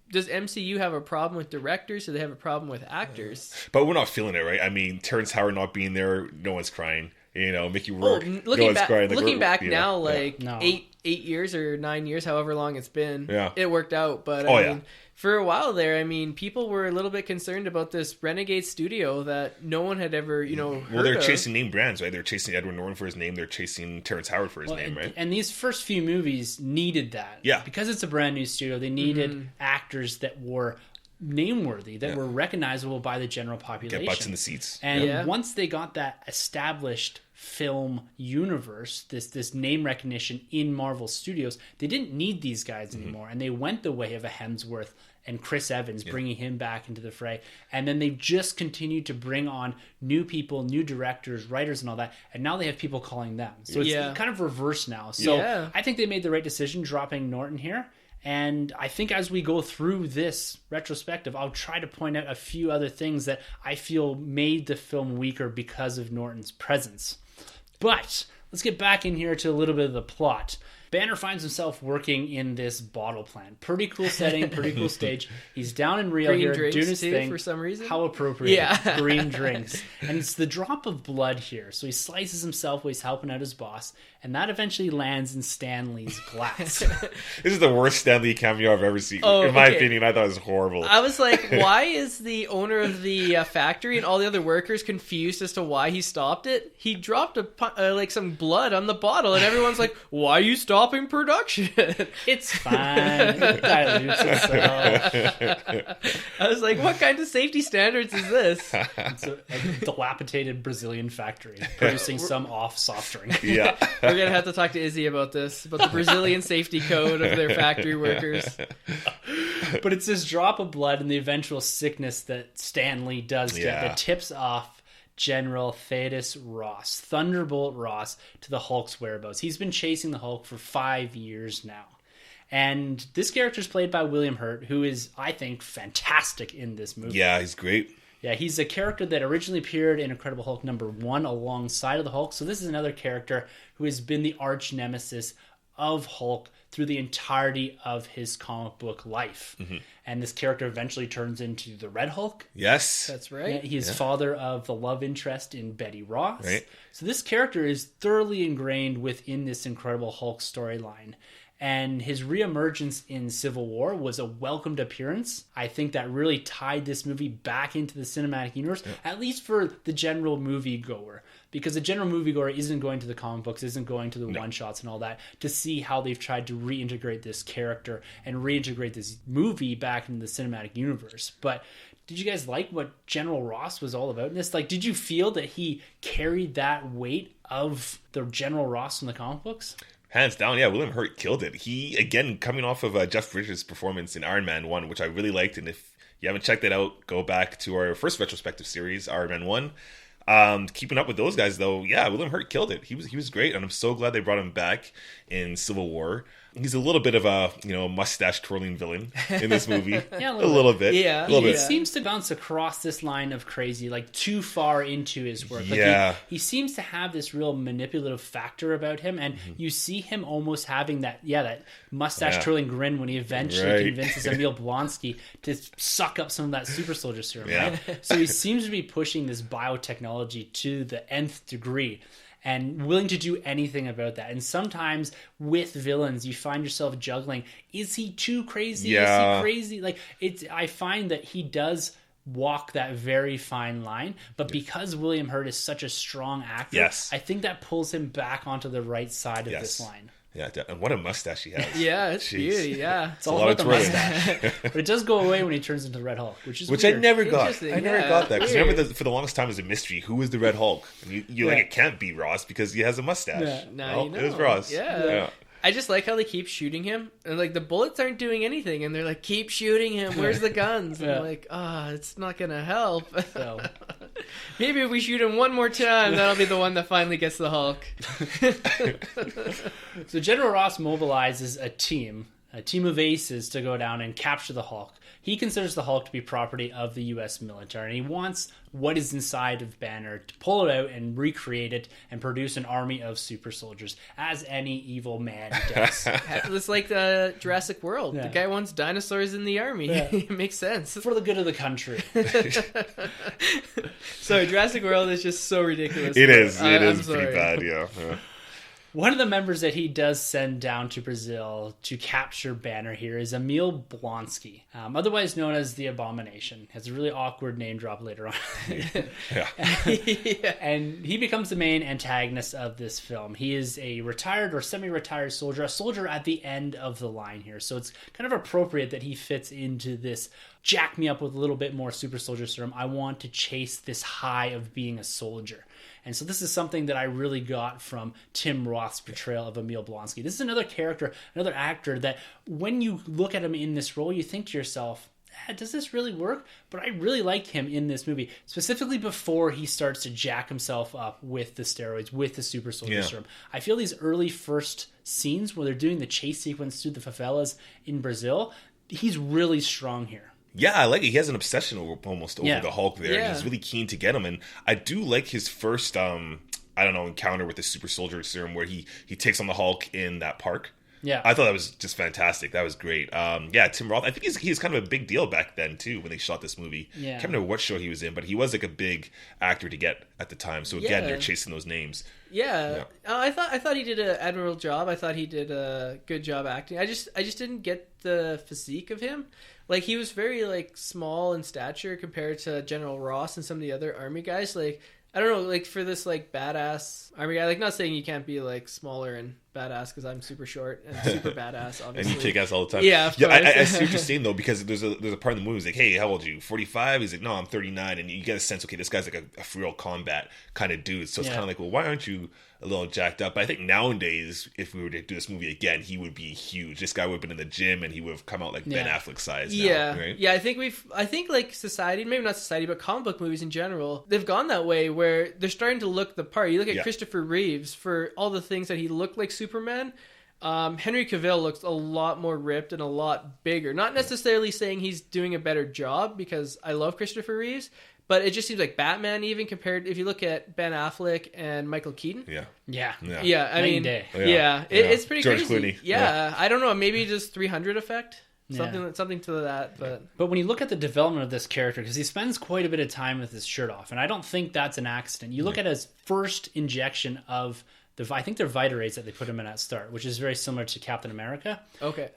does MCU have a problem with directors? Do they have a problem with actors? But we're not feeling it, right? I mean, Terrence Howard not being there, no one's crying. Mickey Rourke, looking back now, 8 years or 9 years, however long it's been, it worked out. But I mean, for a while there, people were a little bit concerned about this renegade studio that no one had ever, heard Well, they're chasing name brands, right? They're chasing Edward Norton for his name. They're chasing Terrence Howard for his name, right? And these first few movies needed that. Yeah. Because it's a brand new studio, they needed actors that were name-worthy, that were recognizable by the general population. Get butts in the seats. And once they got that established film universe, this name recognition in Marvel Studios, they didn't need these guys anymore. And they went the way of a Hemsworth and Chris Evans, bringing him back into the fray. And then they've just continued to bring on new people, new directors, writers, and all that. And now they have people calling them. So it's kind of reverse now. So I think they made the right decision dropping Norton here. And I think as we go through this retrospective, I'll try to point out a few other things that I feel made the film weaker because of Norton's presence. But let's get back in here to a little bit of the plot. Banner finds himself working in this bottle plant. Pretty cool setting, pretty cool stage. He's down in Rio here doing his thing. For some reason. How appropriate. Yeah. Green drinks. And it's the drop of blood here. So he slices himself while he's helping out his boss. And that eventually lands in Stan Lee's glass. This is the worst Stan Lee cameo I've ever seen. In my opinion, I thought it was horrible. I was like, why is the owner of the factory and all the other workers confused as to why he stopped it? He dropped some blood on the bottle, and everyone's like, why are you stopping production? It's fine. It dilutes itself. I was like, what kind of safety standards is this? It's a dilapidated Brazilian factory producing some off soft drink. Yeah. We're going to have to talk to Izzy about this, about the Brazilian safety code of their factory workers. But it's this drop of blood and the eventual sickness that Stan Lee does get that tips off General Thaddeus Ross, Thunderbolt Ross, to the Hulk's whereabouts. He's been chasing the Hulk for 5 years now. And this character is played by William Hurt, who is, I think, fantastic in this movie. Yeah, he's great. Yeah, he's a character that originally appeared in Incredible Hulk #1 alongside of the Hulk. So this is another character who has been the arch nemesis of Hulk through the entirety of his comic book life. And this character eventually turns into the Red Hulk. Yes. That's right. Yeah, he's father of the love interest in Betty Ross. Right. So this character is thoroughly ingrained within this Incredible Hulk storyline. And his reemergence in Civil War was a welcomed appearance. I think that really tied this movie back into the cinematic universe, at least for the general moviegoer. Because the general moviegoer isn't going to the comic books, isn't going to the one-shots and all that to see how they've tried to reintegrate this character and reintegrate this movie back into the cinematic universe. But did you guys like what General Ross was all about in this? Like, did you feel that he carried that weight of the General Ross from the comic books? Hands down, yeah, William Hurt killed it. He, again, coming off of Jeff Bridges' performance in Iron Man 1, which I really liked, and if you haven't checked it out, go back to our first retrospective series, Iron Man 1. Keeping up with those guys, though, yeah, William Hurt killed it. He was great, and I'm so glad they brought him back in Civil War. He's a little bit of a, mustache twirling villain in this movie. Yeah, a little bit. Yeah. A little He bit. seems to bounce across this line of crazy, like too far into his work. Like Yeah. he seems to have this real manipulative factor about him, and you see him almost having that mustache twirling grin when he eventually convinces Emil Blonsky to suck up some of that super soldier serum. Yeah. Right? So he seems to be pushing this biotechnology to the nth degree. And willing to do anything about that. And sometimes with villains, you find yourself juggling. Is he too crazy? Yeah. Is he crazy? Like I find that he does walk that very fine line. But because William Hurt is such a strong actor, Yes. I think that pulls him back onto the right side of this line. Yeah, and what a mustache he has. Yeah, it's Jeez. beauty. Yeah, It's all lot about of the twirling. mustache. But it does go away when he turns into the Red Hulk, which I weird. never got. Interesting, I never yeah. got that. Because Weird. remember, for the longest time, it was a mystery. Who was the Red Hulk? And you're like, it can't be Ross because he has a mustache. Yeah. Now Well, you know. it was Ross. Yeah. I just like how they keep shooting him, and like the bullets aren't doing anything, and they're like, "Keep shooting him. Where's the guns?" And Yeah. I'm like, it's not gonna help. So Maybe if we shoot him one more time, that'll be the one that finally gets the Hulk. So General Ross mobilizes a team of aces to go down and capture the Hulk. He considers the Hulk to be property of the U.S. military, and he wants what is inside of Banner to pull it out and recreate it and produce an army of super soldiers, as any evil man does. It's like Jurassic World. Yeah. The guy wants dinosaurs in the army. Yeah. It makes sense. For the good of the country. So Jurassic World is just so ridiculous. It is. It I'm is sorry. pretty bad, yeah. One of the members that he does send down to Brazil to capture Banner here is Emil Blonsky, otherwise known as the Abomination. Has a really awkward name drop later on. And he becomes the main antagonist of this film. He is a retired or semi-retired soldier, a soldier at the end of the line here. So it's kind of appropriate that he fits into this jack me up with a little bit more super soldier serum. I want to chase this high of being a soldier. And so this is something that I really got from Tim Roth's portrayal of Emil Blonsky. This is another character, another actor that when you look at him in this role, you think to yourself, does this really work? But I really like him in this movie, specifically before he starts to jack himself up with the steroids, with the super soldier serum. I feel these early first scenes where they're doing the chase sequence through the favelas in Brazil, he's really strong here. Yeah, I like it. He has an obsession almost over the Hulk there. Yeah. And he's really keen to get him. And I do like his first, encounter with the super soldier serum where he takes on the Hulk in that park. Yeah. I thought that was just fantastic. That was great. Tim Roth, I think he's kind of a big deal back then, too, when they shot this movie. Yeah. I can't remember what show he was in, but he was like a big actor to get at the time. So again, they're chasing those names. Yeah. I thought he did an admirable job. I thought he did a good job acting. I just didn't get the physique of him. Like, he was very, like, small in stature compared to General Ross and some of the other army guys. Like, I don't know, like, for this, like, badass army guy, like, not saying you can't be, like, smaller and badass, because I'm super short and super badass, obviously. And you kick ass all the time. Yeah, of I course. see what you're saying, though, because there's a part in the movie, he's like, hey, how old are you? 45? He's like, no, I'm 39. And you get a sense, okay, this guy's like a real combat kind of dude. So it's kind of like, well, why aren't you a little jacked up? But I think nowadays, if we were to do this movie again, he would be huge. This guy would have been in the gym, and he would have come out like Ben Affleck size now, right? Yeah, I think like society, maybe not society, but comic book movies in general, they've gone that way where they're starting to look the part. You look at Christopher Reeves for all the things that he looked like Superman. Henry Cavill looks a lot more ripped and a lot bigger. Not necessarily saying he's doing a better job, because I love Christopher Reeves, But it just seems like Batman, even compared, if you look at Ben Affleck and Michael Keaton. Yeah. Yeah. Yeah, I Night mean, and day. it's pretty George crazy. Clooney. Yeah, I don't know, maybe just 300 effect, Yeah. something to that. But when you look at the development of this character, because he spends quite a bit of time with his shirt off, and I don't think that's an accident. You look at his first injection of I think they're Vitarates that they put him in at start, which is very similar to Captain America. Okay.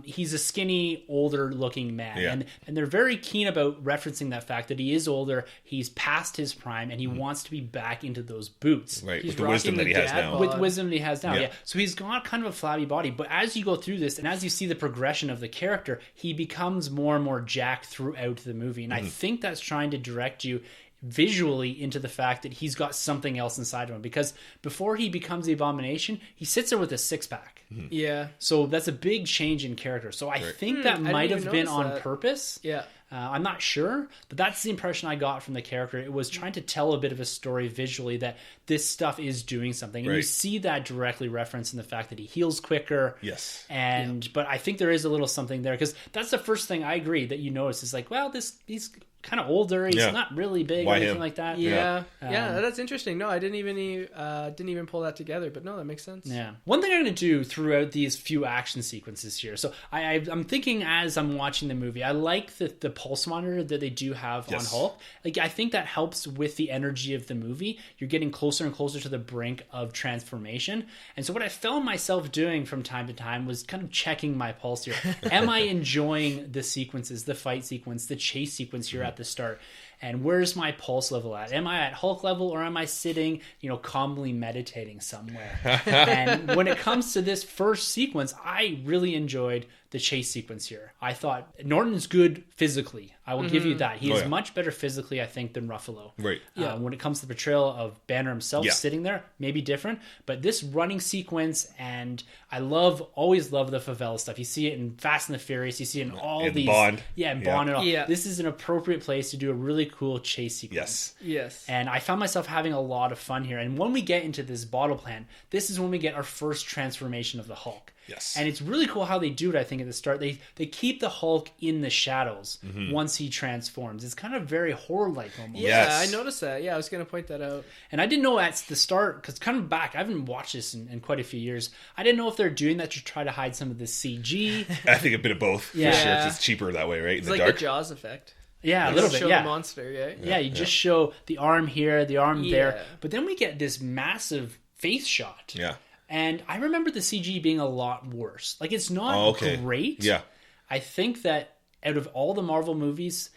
He's a skinny, older-looking man, Yeah. and they're very keen about referencing that fact that he is older, he's past his prime, and he wants to be back into those boots. Right. He's With the wisdom that rocking he the has dad now. bod. With wisdom that he has now, Yeah. yeah. So he's got kind of a flabby body, but as you go through this, and as you see the progression of the character, he becomes more and more jacked throughout the movie, and I think that's trying to direct you visually into the fact that he's got something else inside of him, because before he becomes the Abomination, he sits there with a six-pack. Yeah. So that's a big change in character. So I think that I didn't might even have been notice on that. purpose. Yeah. I'm not sure, but that's the impression I got from the character. It was trying to tell a bit of a story visually that this stuff is doing something. And you Right. see that directly referenced in the fact that he heals quicker. Yes. But I think there is a little something there, because that's the first thing I agree that you notice is like, well, he's kind of older. He's Yeah. not really big Why or anything him? like that. Yeah. That's interesting. No, I didn't even pull that together, but no, that makes sense. Yeah. One thing I'm going to do throughout these few action sequences here. So I'm thinking as I'm watching the movie, I like the pulse monitor that they do have Yes. on Hulk. Like, I think that helps with the energy of the movie. You're getting closer and closer to the brink of transformation. And so what I found myself doing from time to time was kind of checking my pulse here. Am I enjoying the sequences, the fight sequence, the chase sequence here at the start? And where's my pulse level at? Am I at Hulk level, or am I sitting, calmly meditating somewhere? And when it comes to this first sequence, I really enjoyed the chase sequence here. I thought Norton's good physically. I will give you that. He is much better physically, I think, than Ruffalo. Right. When it comes to the portrayal of Banner himself sitting there, maybe different. But this running sequence, and I always love the favela stuff. You see it in Fast and the Furious. You see it in all In these. Bond. Yeah, in Bond and all. Yeah. This is an appropriate place to do a really cool chase sequence. Yes. Yes. And I found myself having a lot of fun here. And when we get into this bottle plant, this is when we get our first transformation of the Hulk. Yes. And it's really cool how they do it, I think, at the start. They keep the Hulk in the shadows once he transforms. It's kind of very horror-like almost. Yeah, Yes. I noticed that. Yeah, I was going to point that out. And I didn't know at the start, because kind of back, I haven't watched this in quite a few years. I didn't know if they're doing that to try to hide some of the CG. I think a bit of both. Yeah. For sure. It's just cheaper that way, right? It's In the like dark. the Jaws effect. Yeah, a You little just bit, show yeah. the monster, right? Yeah, you just show the arm here, the arm there. Yeah. But then we get this massive face shot. Yeah. And I remember the CG being a lot worse. Like, it's not great. Yeah. I think that out of all the Marvel movies,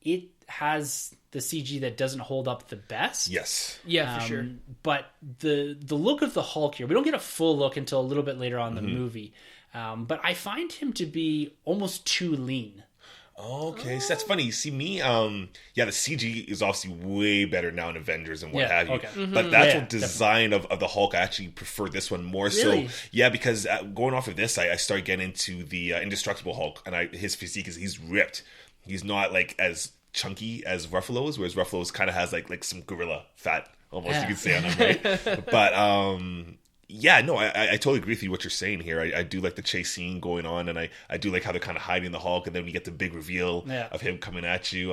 it has the CG that doesn't hold up the best. Yes. Yeah, for sure. But the look of the Hulk here, we don't get a full look until a little bit later on in the movie. But I find him to be almost too lean. Okay, so that's funny. You see me, the CG is obviously way better now in Avengers and what have you. Okay. But the actual Yeah, design of the Hulk, I actually prefer this one more. Really? So, yeah, because going off of this, I started getting into the Indestructible Hulk, and his physique he's ripped. He's not like as chunky as Ruffalo's, whereas Ruffalo's kind of has like some gorilla fat, almost you could say on him, right? But yeah, no, I totally agree with you what you're saying here. I do like the chase scene going on, and I do like how they're kind of hiding the Hulk, and then we get the big reveal of him coming at you.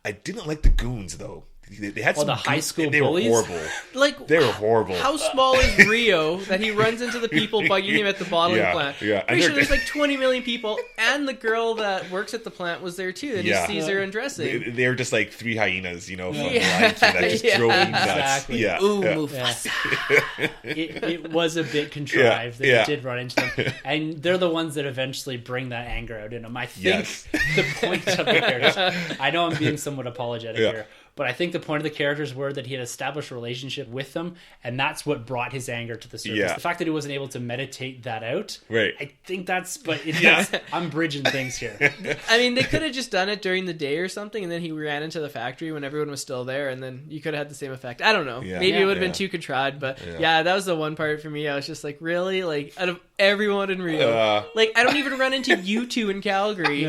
I didn't like the goons though. They had some the high goons, school and they bullies? were horrible. Like, They were horrible. How small is Rio that he runs into the people bugging him at the bottling plant? Yeah. Pretty sure there's like 20 million people, and the girl that works at the plant was there too, and he sees her undressing. They were just like three hyenas, from the Lion King Yeah. that just drove me nuts. Exactly. Yeah. Ooh, yeah. Mufasa. It was a bit contrived that Yeah. it did run into them. And they're the ones that eventually bring that anger out in them. I think Yes. the point of the characters, I know I'm being somewhat apologetic Yeah. here, but I think the point of the characters were that he had established a relationship with them, and that's what brought his anger to the surface. Yeah. The fact that he wasn't able to meditate that out, Right. I think Yeah. I'm bridging things here. I mean, they could have just done it during the day or something, and then he ran into the factory when everyone was still there, and then you could have had the same effect. I don't know. Yeah. Maybe it would have Yeah. been too contrived, but yeah, that was the one part for me. I was just like, really? Like, out of everyone in Rio, like, I don't even run into you two in Calgary.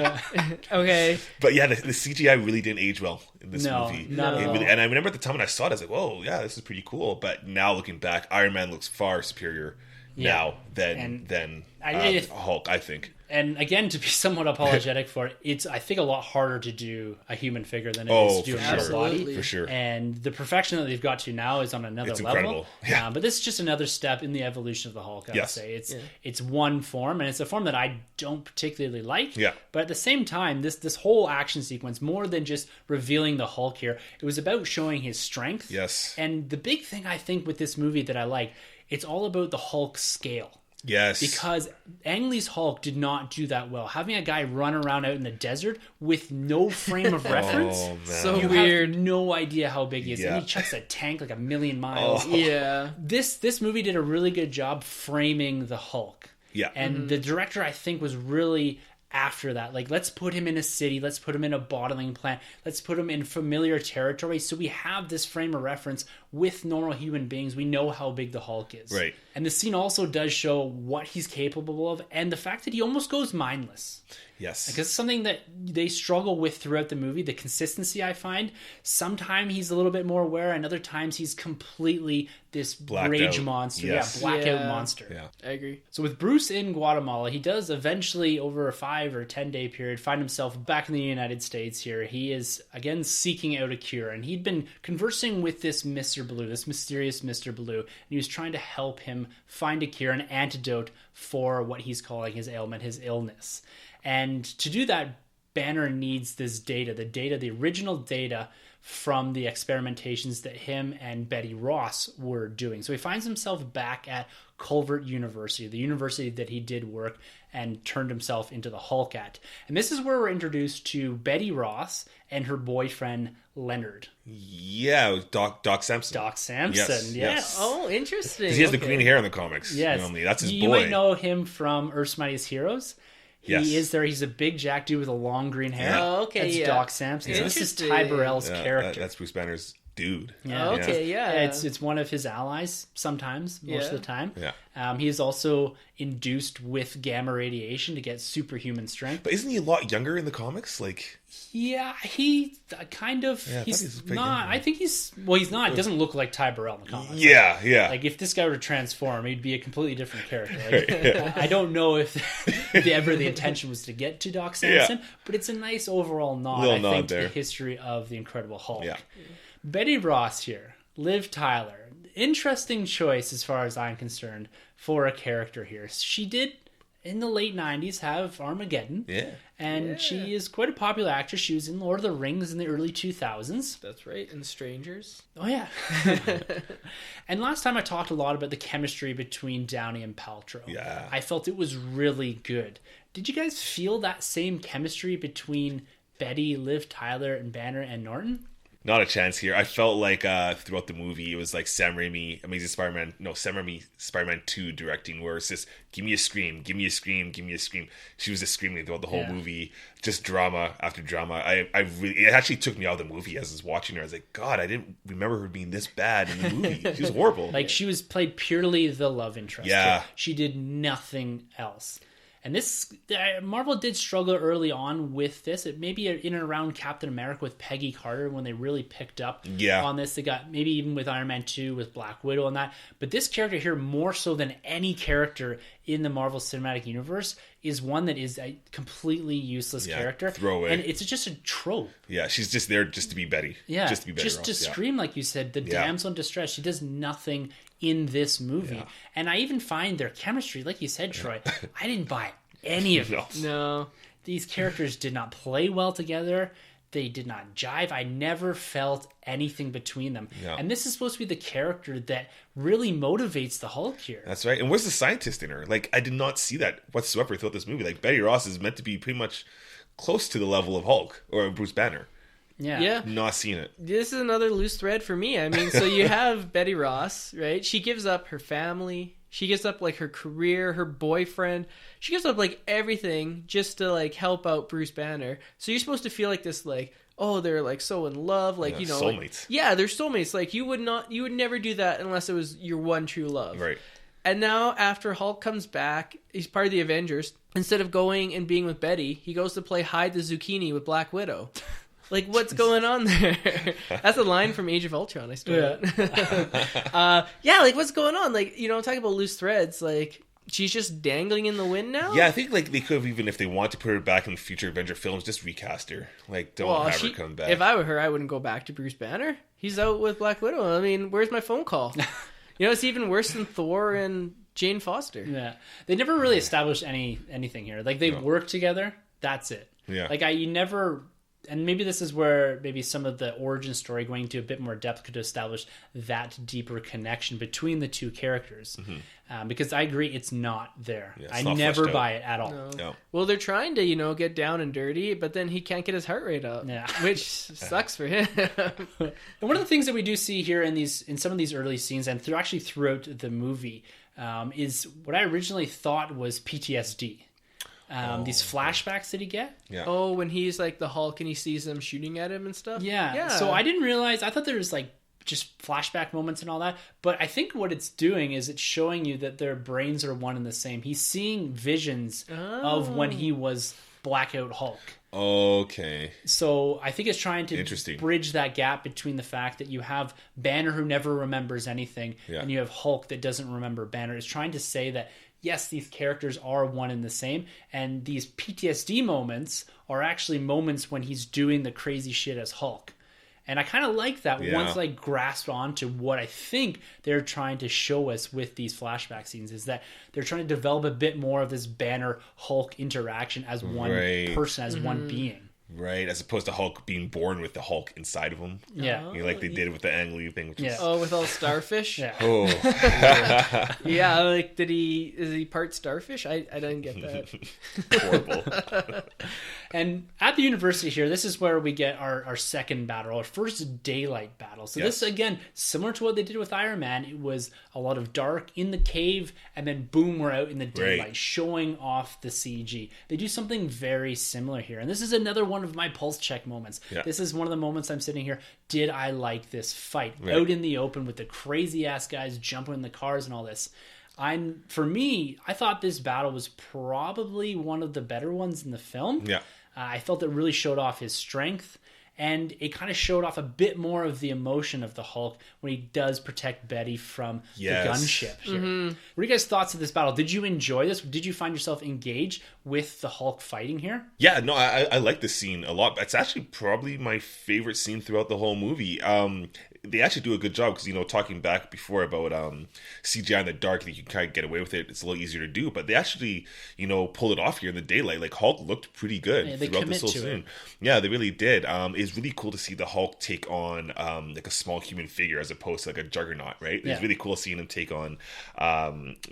Okay. But yeah, the CGI really didn't age well in this No, movie. not at all. And I remember at the time when I saw it, I was like, whoa, yeah, this is pretty cool. But now looking back, Iron Man looks far superior now than I- Hulk, I think. And again, to be somewhat apologetic for it, it's, I think, a lot harder to do a human figure than it is to do a metal body. For sure. And the perfection that they've got to now is on another It's level. incredible. Yeah. But this is just another step in the evolution of the Hulk, I would Yes. say. It's one form, and it's a form that I don't particularly like. Yeah. But at the same time, this whole action sequence, more than just revealing the Hulk here, it was about showing his strength. Yes. And the big thing I think with this movie that I like, it's all about the Hulk scale. Yes. Because Ang Lee's Hulk did not do that well. Having a guy run around out in the desert with no frame of reference, Oh, man. So you weird. have no idea how big he is. Yeah. And he chucks a tank like a million miles. Yeah. This movie did a really good job framing the Hulk. Yeah. And the director, I think, was really after that. Like, let's put him in a city. Let's put him in a bottling plant. Let's put him in familiar territory. So we have this frame of reference with normal human beings. We know how big the Hulk is. Right. And the scene also does show what he's capable of and the fact that he almost goes mindless. Yes. Because it's something that they struggle with throughout the movie. The consistency, I find. Sometimes he's a little bit more aware, and other times he's completely this Blacked rage out. monster. Yes. Yeah, blackout Yeah. monster. Yeah. I agree. So with Bruce in Guatemala, he does eventually, over a 5 or 10 day period, find himself back in the United States here. He is, again, seeking out a cure. And he'd been conversing with this Mr. Blue, this mysterious Mr. Blue. And he was trying to help him find a cure, an antidote for what he's calling his ailment, his illness. And to do that, Banner needs this data, the original data from the experimentations that him and Betty Ross were doing. So he finds himself back at Culver University, the university that he did work and turned himself into the Hulk at. And this is where we're introduced to Betty Ross and her boyfriend Leonard. Yeah, it was Doc Samson. Doc Samson, Yes, yeah. yes. Oh, interesting. 'Cause he has the Okay. green hair in the comics. Yes. Normally. That's his You boy. might know him from Earth's Mightiest Heroes. He Yes. is there. He's a big jack dude with a long green hair. Oh, okay, That's yeah. Doc Samson. So this is Interesting. Ty Burrell's Yeah, character. that's Bruce Banner's dude. Yeah. Oh, okay, yeah. It's one of his allies sometimes, most of Yeah. the time. Yeah. He is also induced with gamma radiation to get superhuman strength. But isn't he a lot younger in the comics? Like, Yeah, he kind of. Yeah, I thought he was he's a bit not. younger. I think he's. Well, he's not. He doesn't look like Ty Burrell in the comics. yeah. Like if this guy were to transform, he'd be a completely different character. Like, I don't know if the intention was to get to Doc Samson, but it's a nice overall nod. Little I nod think to there. the history of the Incredible Hulk. Yeah. Betty Ross here, Liv Tyler. Interesting choice as far as I'm concerned for a character here. She did in the late 90s have Armageddon. Yeah. And she is quite a popular actress. She was in Lord of the Rings in the early 2000s. That's right. And Strangers. Oh, yeah. And last time I talked a lot about the chemistry between Downey and Paltrow. Yeah. I felt it was really good. Did you guys feel that same chemistry between Betty, Liv Tyler, and Banner and Norton? Not a chance here. I felt like throughout the movie, it was like Sam Raimi, Sam Raimi, Spider-Man 2 directing, where it's just, give me a scream, give me a scream, give me a scream. She was just screaming throughout the whole movie, just drama after drama. It actually took me out of the movie as I was watching her. I was like, God, I didn't remember her being this bad in the movie. She was horrible. Like, she was played purely the love interest. Yeah. Here. She did nothing else. And this, Marvel did struggle early on with this. It maybe in and around Captain America with Peggy Carter when they really picked up on this. They got maybe even with Iron Man 2 with Black Widow and that. But this character here, more so than any character in the Marvel Cinematic Universe, is one that is a completely useless character. Throwaway. And it's just a trope. Yeah, she's just there just to be Betty. Yeah, Just to be Betty just Ross. to scream, like you said, the damsel in distress. She does nothing in this movie. Yeah. And I even find their chemistry, like you said, Troy, I didn't buy any of it. No. These characters did not play well together. They did not jive. I never felt anything between them. Yeah. And this is supposed to be the character that really motivates the Hulk here. That's right. And where's the scientist in her? Like, I did not see that whatsoever throughout this movie. Like, Betty Ross is meant to be pretty much close to the level of Hulk or Bruce Banner. Yeah. Not seeing it. This is another loose thread for me. I mean, so you have Betty Ross, right? She gives up her family. She gives up, like, her career, her boyfriend. She gives up, like, everything just to, like, help out Bruce Banner. So you're supposed to feel like this, like, oh, they're, like, so in love. Like, you know. Soulmates. Like, they're soulmates. Like, you would never do that unless it was your one true love. Right. And now, after Hulk comes back, he's part of the Avengers. Instead of going and being with Betty, he goes to play hide the zucchini with Black Widow. Like, what's going on there? That's a line from Age of Ultron, I stole it. Like, what's going on? Like, you know, talking about loose threads, like, she's just dangling in the wind now? Yeah, I think like they could have, even if they want to put her back in future Avenger films, just recast her. Like, don't have her come back. If I were her, I wouldn't go back to Bruce Banner. He's out with Black Widow. I mean, where's my phone call? It's even worse than Thor and Jane Foster. Yeah, they never really established anything here. Like they work together. That's it. Yeah. Like you never. And maybe this is where maybe some of the origin story going to a bit more depth could establish that deeper connection between the two characters. Because I agree, it's not there. Yeah, I never buy it at all. No. Well, they're trying to, get down and dirty, but then he can't get his heart rate up. Yeah. Which sucks for him. And one of the things that we do see here in some of these early scenes and throughout the movie is what I originally thought was PTSD. These flashbacks that he get. Yeah. Oh, when he's like the Hulk and he sees them shooting at him and stuff? Yeah. So I didn't realize, I thought there was like just flashback moments and all that. But I think what it's doing is it's showing you that their brains are one and the same. He's seeing visions of when he was Blackout Hulk. Okay. So I think it's trying to Interesting. bridge that gap between the fact that you have Banner who never remembers anything and you have Hulk that doesn't remember Banner. It's trying to say that yes, these characters are one and the same, and these PTSD moments are actually moments when he's doing the crazy shit as Hulk. And I kind of like that once I grasped onto what I think they're trying to show us with these flashback scenes, is that they're trying to develop a bit more of this Banner Hulk interaction as one person, as one being. Right, as opposed to Hulk being born with the Hulk inside of him. Yeah. Like they did with the Ang Lee thing. Which was... Oh, with all starfish? Yeah. Oh. Yeah, like is he part starfish? I didn't get that. Horrible. And at the university here, this is where we get our second battle, our first daylight battle. So this, again, similar to what they did with Iron Man, it was a lot of dark in the cave, and then boom, we're out in the daylight, showing off the CG. They do something very similar here. And this is another one of my pulse check moments. Yeah. This is one of the moments I'm sitting here, did I like this fight? Out in the open with the crazy-ass guys jumping in the cars and all this. For me, I thought this battle was probably one of the better ones in the film. Yeah. I felt it really showed off his strength, and it kind of showed off a bit more of the emotion of the Hulk when he does protect Betty from the gunship here. What are you guys' thoughts of this battle? Did you enjoy this? Did you find yourself engaged with the Hulk fighting here? Yeah, no, I like this scene a lot. It's actually probably my favorite scene throughout the whole movie. They actually do a good job because, talking back before about CGI in the dark, that you can kind of get away with it. It's a little easier to do, but they actually, pull it off here in the daylight. Like, Hulk looked pretty good throughout this whole scene. Yeah, they really did. It's really cool to see the Hulk take on like a small human figure as opposed to like a juggernaut, right? Yeah. It's really cool seeing him take on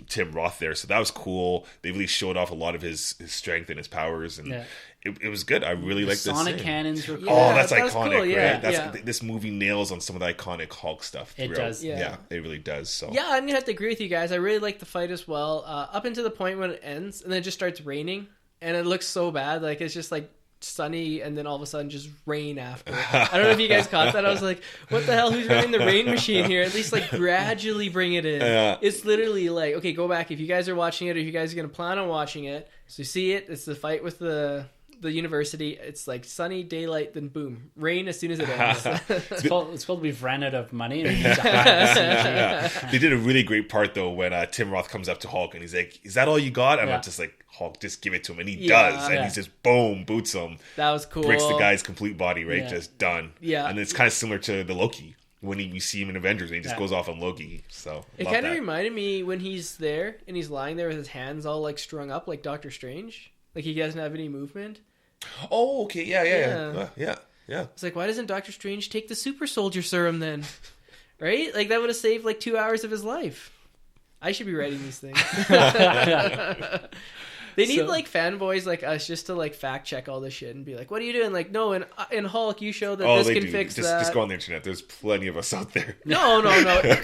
Tim Roth there. So that was cool. They really showed off a lot of his strength and his powers, and it was good. I really like this Sonic scene. Cannons were cool. Oh, that's that iconic, cool. right? This movie nails on some of the iconic Hulk stuff. It does. Yeah, it really does. So yeah, I'm gonna have to agree with you guys. I really like the fight as well. Up until the point when it ends, and then it just starts raining, and it looks so bad. Like it's just like sunny, and then all of a sudden just rain after. I don't know if you guys caught that. I was like, what the hell? Who's running the rain machine here? At least like gradually bring it in. It's literally like, okay, go back if you guys are watching it, or if you guys are gonna plan on watching it. So you see it. It's the fight with the university. It's like sunny daylight, then boom, rain as soon as it ends. It's called We've Ran Out of Money. And They did a really great part though when Tim Roth comes up to Hulk and he's like, "Is that all you got?" And I'm just like, "Hulk, just give it to him," and he does, and he's just boom, boots him. That was cool. Breaks the guy's complete body, right? Just done. Yeah, and it's kind of similar to the Loki when you see him in Avengers and he just goes off on Loki. So it kind of reminded me when he's there and he's lying there with his hands all like strung up like Doctor Strange, like he doesn't have any movement. Oh, okay, yeah. It's like, why doesn't Doctor Strange take the super soldier serum then? Right? Like that would have saved like 2 hours of his life. I should be writing these things. They need like fanboys like us just to like fact check all this shit and be like, what are you doing? Like, no, in Hulk you show that this can fix that. Just go on the internet. There's plenty of us out there. No.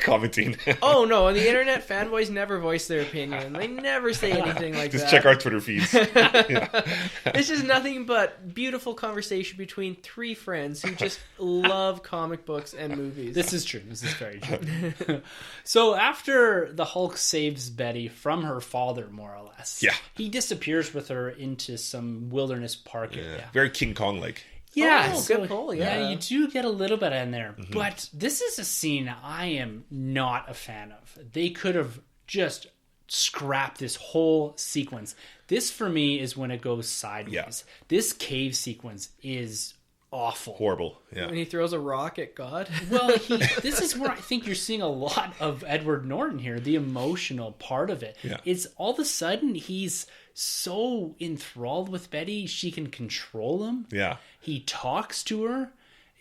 Commenting. Oh no, on the internet fanboys never voice their opinion. They never say anything like that. Just check our Twitter feeds. It's just nothing but beautiful conversation between three friends who just love comic books and movies. This is true. This is very true. So after the Hulk saves Betty from her father, more or less, he disappears with her into some wilderness park area. Very King Kong like. Yeah, good pull. Yeah, you do get a little bit in there, but this is a scene I am not a fan of. They could have just scrap this whole sequence. This for me is when it goes sideways. Yeah. This cave sequence is awful. Horrible. Yeah. When he throws a rock at God. Well, this is where I think you're seeing a lot of Edward Norton here, the emotional part of it. Yeah. It's all of a sudden he's so enthralled with Betty, she can control him. Yeah. He talks to her,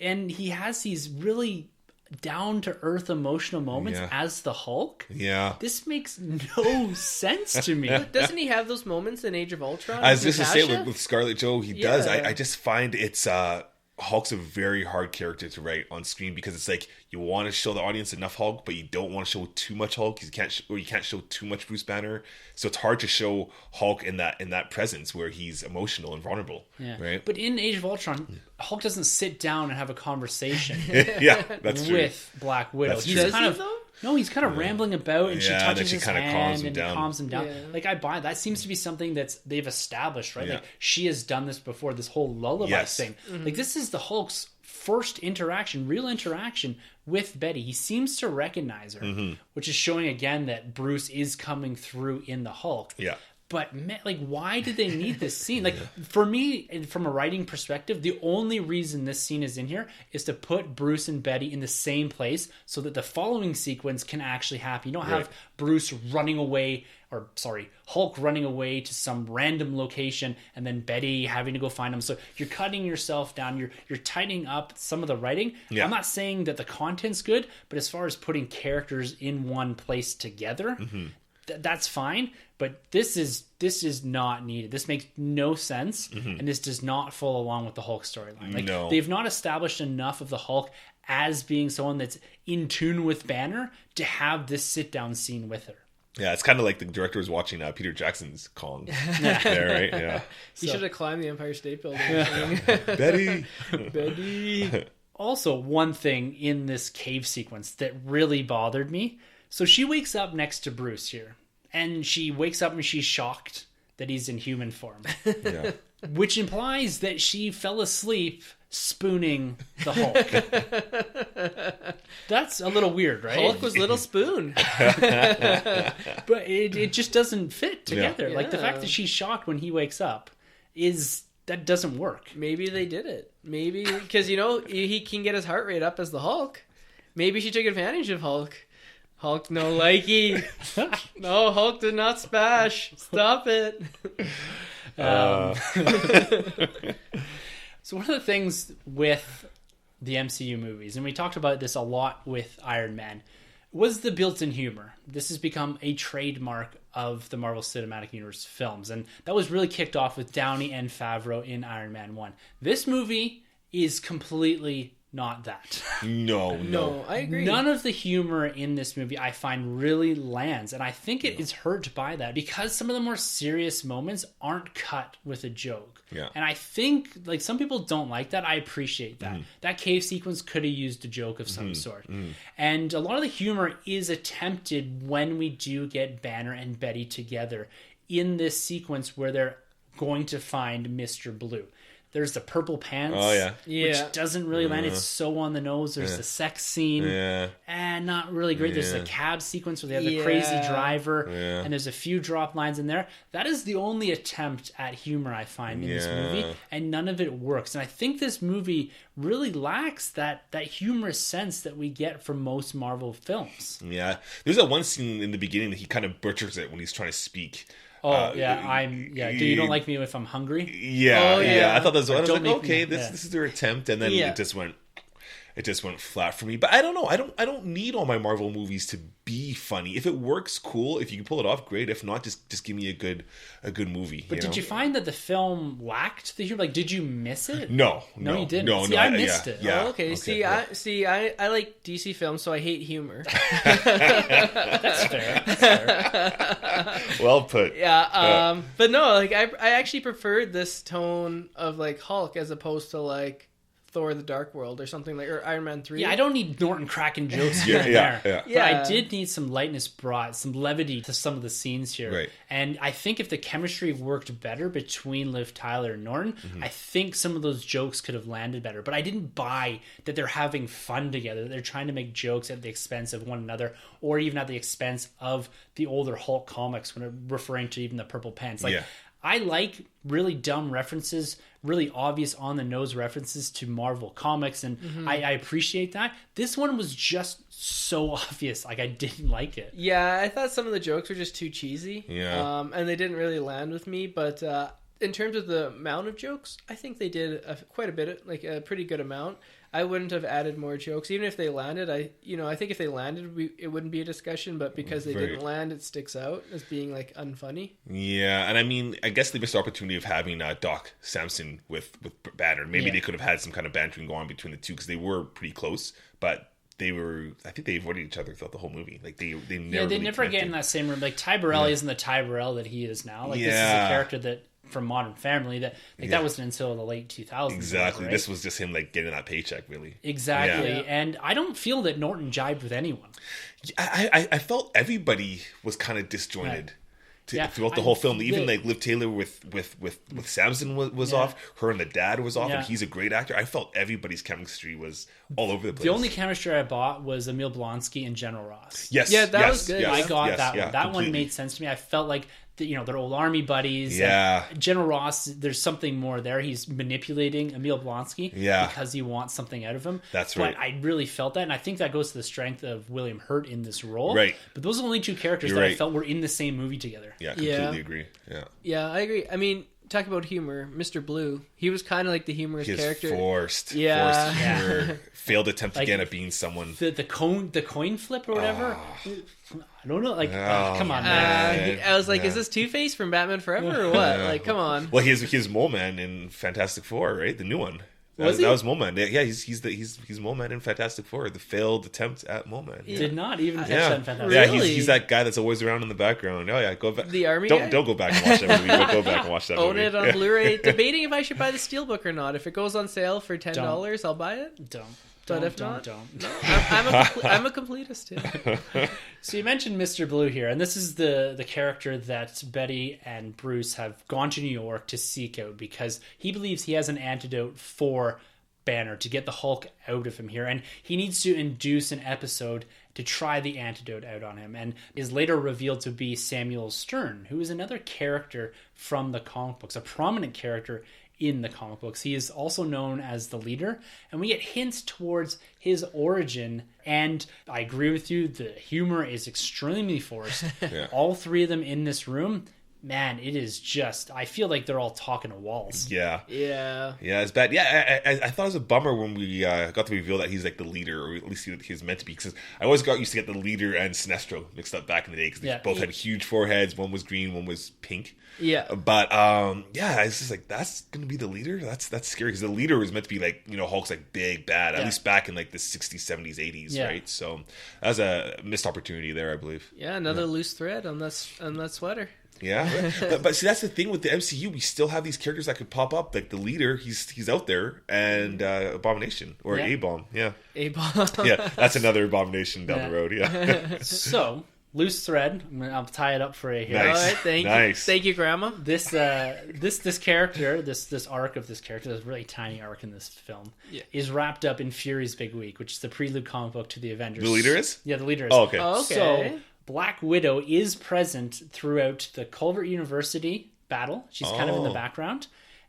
and he has these really down-to-earth emotional moments Yeah. as the Hulk. Yeah. This makes no sense to me. Doesn't he have those moments in Age of Ultron? I was with just to say Natasha? with Scarlet Joe, he does. Yeah. I just find it's Hulk's a very hard character to write on screen because it's like you want to show the audience enough Hulk, but you don't want to show too much Hulk. You can't show too much Bruce Banner. So it's hard to show Hulk in that presence where he's emotional and vulnerable. Yeah. Right. But in Age of Ultron, Hulk doesn't sit down and have a conversation Yeah, that's true. with Black Widow. That's He's true. Does kind he, of though? no, he's kind of rambling about, and she Yeah, and then touches she his kinda hand calms him and down. it calms him down. Yeah. Like I buy that seems to be something that's they've established, right? Yeah. Like she has done this before. This whole lullaby Yes. thing. Like this is the Hulk's first real interaction with Betty. He seems to recognize her, which is showing again that Bruce is coming through in the Hulk. Yeah. But man, like, why did they need this scene? Like, for me, and from a writing perspective, the only reason this scene is in here is to put Bruce and Betty in the same place so that the following sequence can actually happen. You don't have Right. Bruce running away, or sorry, Hulk running away to some random location and then Betty having to go find him. So you're cutting yourself down. You're tightening up some of the writing. Yeah. I'm not saying that the content's good, but as far as putting characters in one place together, that's fine. But this is not needed. This makes no sense, and this does not follow along with the Hulk storyline. Like No. they've not established enough of the Hulk as being someone that's in tune with Banner to have this sit down scene with her. Yeah, it's kind of like the director was watching Peter Jackson's Kong. There, right? Yeah. He should have climbed the Empire State Building. Betty. Betty. Also, one thing in this cave sequence that really bothered me. So she wakes up next to Bruce here, and she wakes up and she's shocked that he's in human form, Yeah. which implies that she fell asleep spooning the Hulk. That's a little weird, right? Hulk was Little Spoon. But it just doesn't fit together. Like the Yeah. fact that she's shocked when he wakes up that doesn't work. Maybe they did it. Maybe because he can get his heart rate up as the Hulk. Maybe she took advantage of Hulk. Hulk no likey. No, Hulk did not spash. Stop it. So one of the things with the MCU movies, and we talked about this a lot with Iron Man, was the built-in humor. This has become a trademark of the Marvel Cinematic Universe films, and that was really kicked off with Downey and Favreau in Iron Man 1. This movie is completely not that. No. I agree. None of the humor in this movie I find really lands, and I think it is hurt by that because some of the more serious moments aren't cut with a joke. Yeah. And I think like some people don't like that. I appreciate that. That cave sequence could have used a joke of some sort. And a lot of the humor is attempted when we do get Banner and Betty together in this sequence where they're going to find Mr. Blue. There's the purple pants, Oh, yeah. Yeah. which doesn't really land. It's so on the nose. There's the sex scene, Yeah. and not really great. There's the Yeah. cab sequence where they have the crazy Yeah. driver, Yeah. and there's a few drop lines in there. That is the only attempt at humor I find in this movie, Yeah. and none of it works. And I think this movie really lacks that humorous sense that we get from most Marvel films. Yeah. There's that one scene in the beginning that he kind of butchers it when he's trying to speak. Oh you don't like me if I'm hungry? Yeah, Oh, yeah. yeah. I thought that was. I was Don't like, make me- okay, yeah. this is their attempt, and then Yeah. it just went flat for me. But I don't know. I don't need all my Marvel movies to be funny. If it works, cool. If you can pull it off, great. If not, just give me a good movie. But did you find that the film lacked the humor? Like, did you miss it? No, you didn't. No, See, no, I missed it. Yeah. Oh, okay. I like DC films, so I hate humor. That's fair. Well put. Yeah. But no, like I actually preferred this tone of like Hulk as opposed to like Thor: The Dark World or something like, or Iron Man 3. Yeah, I don't need Norton cracking jokes here and there. But I did need some lightness brought, some levity to some of the scenes here. Right. And I think if the chemistry worked better between Liv Tyler and Norton, I think some of those jokes could have landed better. But I didn't buy that they're having fun together, that they're trying to make jokes at the expense of one another, or even at the expense of the older Hulk comics when referring to even the purple pants. Like, I like really dumb references, really obvious on-the-nose references to Marvel Comics, and I appreciate that. This one was just so obvious. Like, I didn't like it. Yeah, I thought some of the jokes were just too cheesy. Yeah. And they didn't really land with me, but in terms of the amount of jokes, I think they did quite a bit, like a pretty good amount. I wouldn't have added more jokes, even if they landed. I think if they landed, it wouldn't be a discussion. But because they didn't land, it sticks out as being like unfunny. Yeah, and I mean, I guess they missed the opportunity of having Doc Samson with Banner. Maybe they could have had some kind of bantering going on between the two because they were pretty close, but. I think they avoided each other throughout the whole movie. Like they never. Yeah, they never get in that same room. Like Ty Burrell isn't the Ty Burrell that he is now. Like this is a character that from Modern Family that that wasn't until the late 2000s. Exactly. Right? This was just him like getting that paycheck, really. Exactly. Yeah. And I don't feel that Norton jibed with anyone. I felt everybody was kind of disjointed. Throughout the whole film, even like Liv Taylor with Samson was off. Her and the dad was off, and he's a great actor. I felt everybody's chemistry was all over the place. The only chemistry I bought was Emil Blonsky and General Ross. Yes, that was good. I got that one. That completely. one made sense to me. I felt like they're old army buddies. Yeah. General Ross, there's something more there. He's manipulating Emil Blonsky because he wants something out of him. That's right. But I really felt that, and I think that goes to the strength of William Hurt in this role. Right. But those are the only two characters I felt were in the same movie together. Yeah, completely agree. Yeah, I agree. I mean, talk about humor. Mr. Blue, he was kind of like the humorous character. Forced humor. Failed attempt again at being someone. The coin flip or whatever. I don't know. Like, come on, man. I was like, is this Two-Face from Batman Forever or what? Like, come on. Well, he's Mole Man in Fantastic Four, right? The new one. That was Mole Man. Yeah, he's Mole Man in Fantastic Four. The failed attempt at Mole Man. Did not even catch that in Fantastic Yeah, Really? he's that guy that's always around in the background. Oh yeah, go back. The army guy? Don't go back and watch that movie. But go back and watch that Own movie. it on Blu-ray. Debating if I should buy the Steelbook or not. If it goes on sale for $10, I'll buy it. Don't. But if not, don't. No, I'm a completist too. So you mentioned Mr. Blue here, and this is the character that Betty and Bruce have gone to New York to seek out because he believes he has an antidote for Banner to get the Hulk out of him here, and he needs to induce an episode to try the antidote out on him, and is later revealed to be Samuel Stern, who is another character from the comic books, a prominent character in the comic books. He is also known as the leader, and we get hints towards his origin, and I agree with you, the humor is extremely forced. All three of them in this room, man, it is just, I feel like they're all talking to walls. Yeah, it's bad. Yeah, I thought it was a bummer when we got to reveal that he's like the leader, or at least he was meant to be, because I always got used to get the leader and Sinestro mixed up back in the day, because they both had huge foreheads. One was green, one was pink. Yeah, but it's just like, that's gonna be the leader. That's scary, because the leader was meant to be like, Hulk's like big bad, at least back in like the 60s, 70s, 80s, right? So that was a missed opportunity there, I believe. Yeah, another loose thread on that sweater. Yeah, but see, that's the thing with the MCU. We still have these characters that could pop up, like the leader. He's out there, and Abomination or A-Bomb. Yeah, A-Bomb. Yeah, that's another Abomination down the road. Yeah. So loose thread. I'll tie it up for you here. Nice. All right, thank you, Grandma. This character, this arc of this character, this really tiny arc in this film, is wrapped up in Fury's Big Week, which is the prelude comic book to the Avengers. The leader is? Yeah, the leader is. Oh, okay. So Black Widow is present throughout the Culver University battle. She's kind of in the background.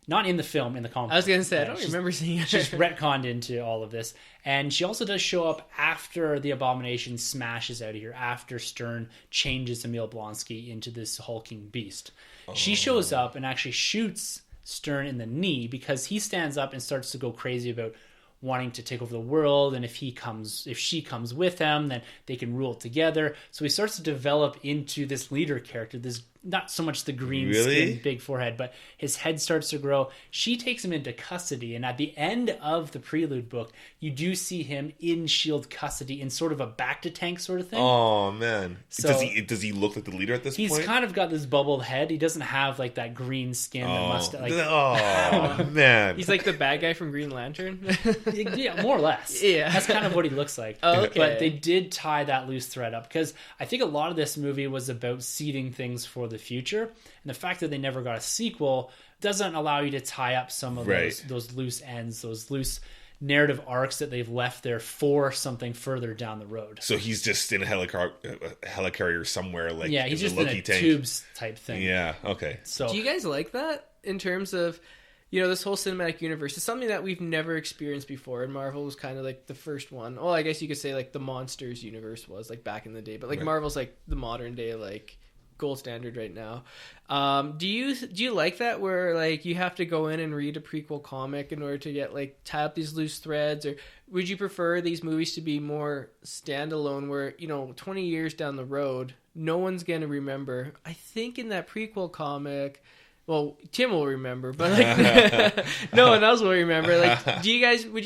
Not in the film, in the comic. I was going to say, I don't remember seeing her. She's retconned into all of this. And she also does show up after the Abomination smashes out of here, after Stern changes Emil Blonsky into this hulking beast. She shows up and actually shoots Stern in the knee because he stands up and starts to go crazy about wanting to take over the world, and if she comes with him, then they can rule together. So he starts to develop into this leader character, this not so much the green Really? skin, big forehead, but his head starts to grow. She takes him into custody, and at the end of the Prelude book, you do see him in S.H.I.E.L.D. custody in sort of a back-to-tank sort of thing. Oh man, So- does he look like the leader at this He's point? kind of got this bubbled head. He doesn't have like that green skin, the mustache. Like, Oh man, He's like the bad guy from Green Lantern. yeah, more or less. Yeah. That's kind of what he looks like. Okay. But they did tie that loose thread up because I think a lot of this movie was about seeding things for the future. And the fact that they never got a sequel doesn't allow you to tie up some of Right. those loose ends, those loose narrative arcs that they've left there for something further down the road. so he's just in a helicarrier somewhere, like Yeah, he's in just the in Loki a tank. tubes type thing. Yeah, okay. So Do you guys like that in terms of, you know, this whole cinematic universe? It's something that we've never experienced before, and Marvel was kind of like the first one. Well, I guess you could say like the Monsters universe was like back in the day, but like Right. Marvel's like the modern day like gold standard right now. Do you like that where like you have to go in and read a prequel comic in order to get like tie up these loose threads, or would you prefer these movies to be more standalone where, you know, 20 years down the road no one's going to remember? I think in that prequel comic, well, Tim will remember, but like no one else will remember. Like, would you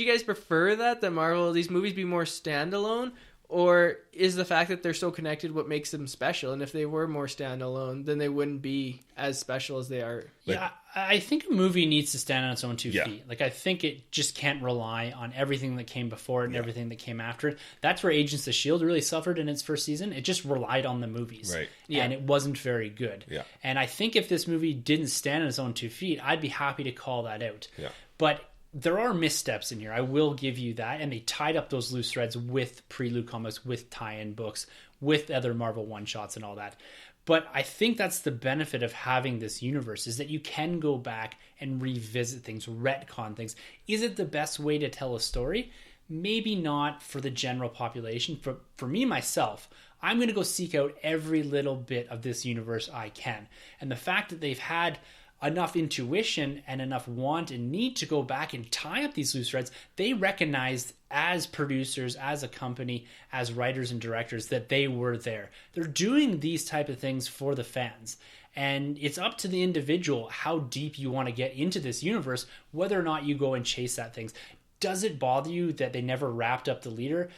guys prefer that Marvel, these movies be more standalone, or is the fact that they're so connected what makes them special? And if they were more standalone, then they wouldn't be as special as they are. yeah, I think a movie needs to stand on its own 2 Yeah. feet. Like, I think it just can't rely on everything that came before it and everything that came after it. That's where Agents of S.H.I.E.L.D. really suffered in its first season. It just relied on the movies. Right. And it wasn't very good. Yeah. And I think if this movie didn't stand on its own 2 feet, I'd be happy to call that out. Yeah. But there are missteps in here. I will give you that. And they tied up those loose threads with Prelude comics, with tie-in books, with other Marvel one-shots and all that. But I think that's the benefit of having this universe, is that you can go back and revisit things, retcon things. Is it the best way to tell a story? Maybe not for the general population. For me, myself, I'm going to go seek out every little bit of this universe I can. And the fact that they've had enough intuition and enough want and need to go back and tie up these loose threads, they recognized as producers, as a company, as writers and directors, that they were there. They're doing these type of things for the fans. And it's up to the individual how deep you want to get into this universe, whether or not you go and chase that things. Does it bother you that they never wrapped up the leader?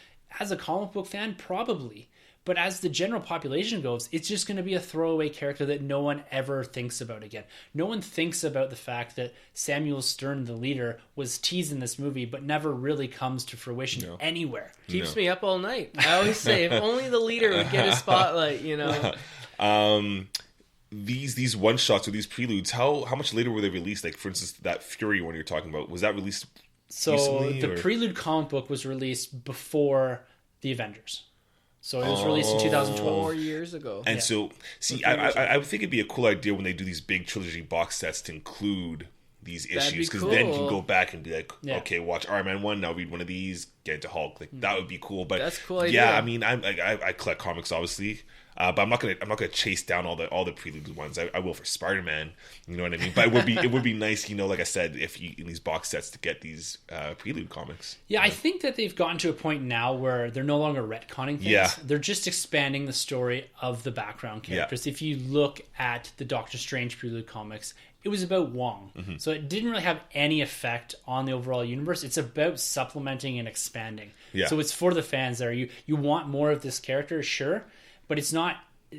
As a comic book fan, probably. But as the general population goes, it's just going to be a throwaway character that no one ever thinks about again. No one thinks about the fact that Samuel Stern, the leader, was teased in this movie, but never really comes to fruition anywhere. Keeps me up all night. I always say, if only the leader would get a spotlight, you know. These one shots or these preludes, how much later were they released? Like, for instance, that Fury one you're talking about, was that released So recently, the or? Prelude comic book was released before the Avengers. So it was released in 2012. 4 years ago. And so, see, I would think it'd be a cool idea when they do these big trilogy box sets to include these That'd be issues, because then you can cool. go back and be like, Yeah. okay, watch Iron Man 1, now read one of these, get into Hulk. Like, that would be cool. But That's a cool idea. yeah, I mean, I collect comics, obviously. But I'm not gonna chase down all the prelude ones. I will for Spider-Man, you know what I mean. But it would be nice, you know, like I said, if you in these box sets to get these prelude comics. Yeah, I think that they've gotten to a point now where they're no longer retconning things. Yeah. They're just expanding the story of the background characters. If you look at the Doctor Strange Prelude comics, it was about Wong. Mm-hmm. So it didn't really have any effect on the overall universe. It's about supplementing and expanding. Yeah. So it's for the fans there. You want more of this character, sure, but it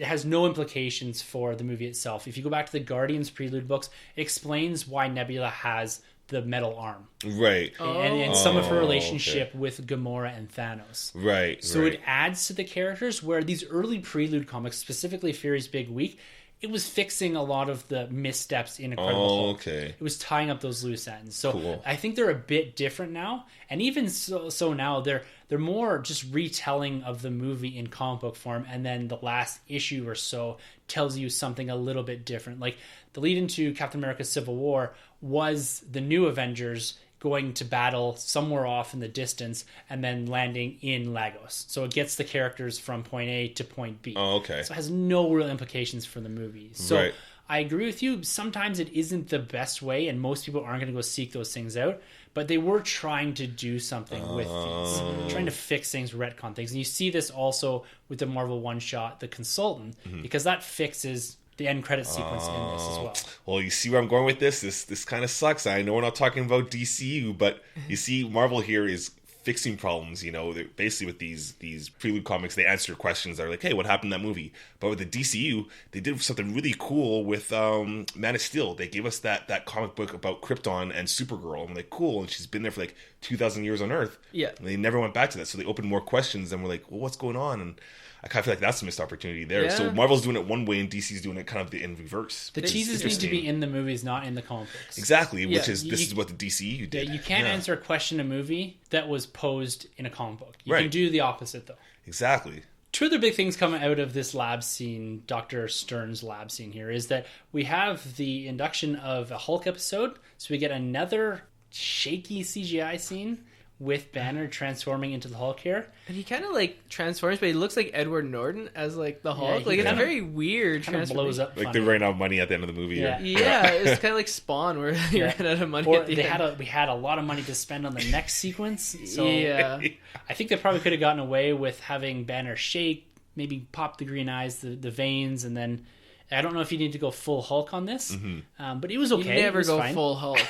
has no implications for the movie itself. If you go back to the Guardians Prelude books, it explains why Nebula has the metal arm. Right. And some of her Oh, relationship with Gamora and Thanos. Right. So right. it adds to the characters, where these early Prelude comics, specifically Fury's Big Week, it was fixing a lot of the missteps in Incredible Hulk. Okay. It was tying up those loose ends. So Cool. I think they're a bit different now. And even so now they're more just retelling of the movie in comic book form, and then the last issue or so tells you something a little bit different. Like the lead into Captain America Civil War was the new Avengers going to battle somewhere off in the distance and then landing in Lagos. So it gets the characters from point A to point B. Oh, okay. So it has no real implications for the movie. So Right. I agree with you. Sometimes it isn't the best way, and most people aren't going to go seek those things out. But they were trying to do something with these, trying to fix things, retcon things. And you see this also with the Marvel one-shot, The Consultant, because that fixes the end credit sequence in this as well. Well, you see where I'm going with this? This kind of sucks. I know we're not talking about DCU, but you see, Marvel here is fixing problems. You know, they're basically with these prelude comics, they answer questions that are like, hey, what happened in that movie? But with the DCU, they did something really cool with Man of Steel. They gave us that comic book about Krypton and Supergirl. I'm like, cool, and she's been there for like 2,000 years on Earth. Yeah. And they never went back to that, so they opened more questions, and we're like, well, what's going on? And I kind of feel like that's a missed opportunity there. Yeah. So Marvel's doing it one way, and DC's doing it kind of in reverse. The teases need to be in the movies, not in the comic books. Exactly, which Yeah. is this is what the DCU did. Yeah, you can't answer a question in a movie that was posed in a comic book. You Right. can do the opposite, though. Exactly. Two other big things coming out of this lab scene, Dr. Stern's lab scene here, is that we have the induction of a Hulk episode. So we get another shaky CGI scene with Banner transforming into the Hulk here. And he kind of like transforms, but he looks like Edward Norton as like the Hulk. he like it's a kinda- very weird Kind of blows transformation. up Like funny. they're running out of money at the end of the movie. Yeah. Yeah, it's kind of like Spawn, where you ran out of money Or at the they end. we had a lot of money to spend on the next sequence. So Yeah. I think they probably could have gotten away with having Banner shake, maybe pop the green eyes, the veins, and then I don't know if you need to go full Hulk on this, but it was You okay. It never was go fine. full Hulk.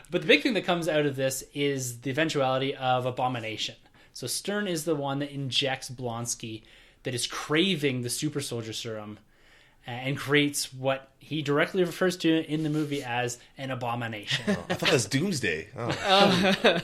But the big thing that comes out of this is the eventuality of Abomination. So Stern is the one that injects Blonsky, that is craving the super soldier serum, and creates what he directly refers to in the movie as an abomination. I thought that was Doomsday. Oh.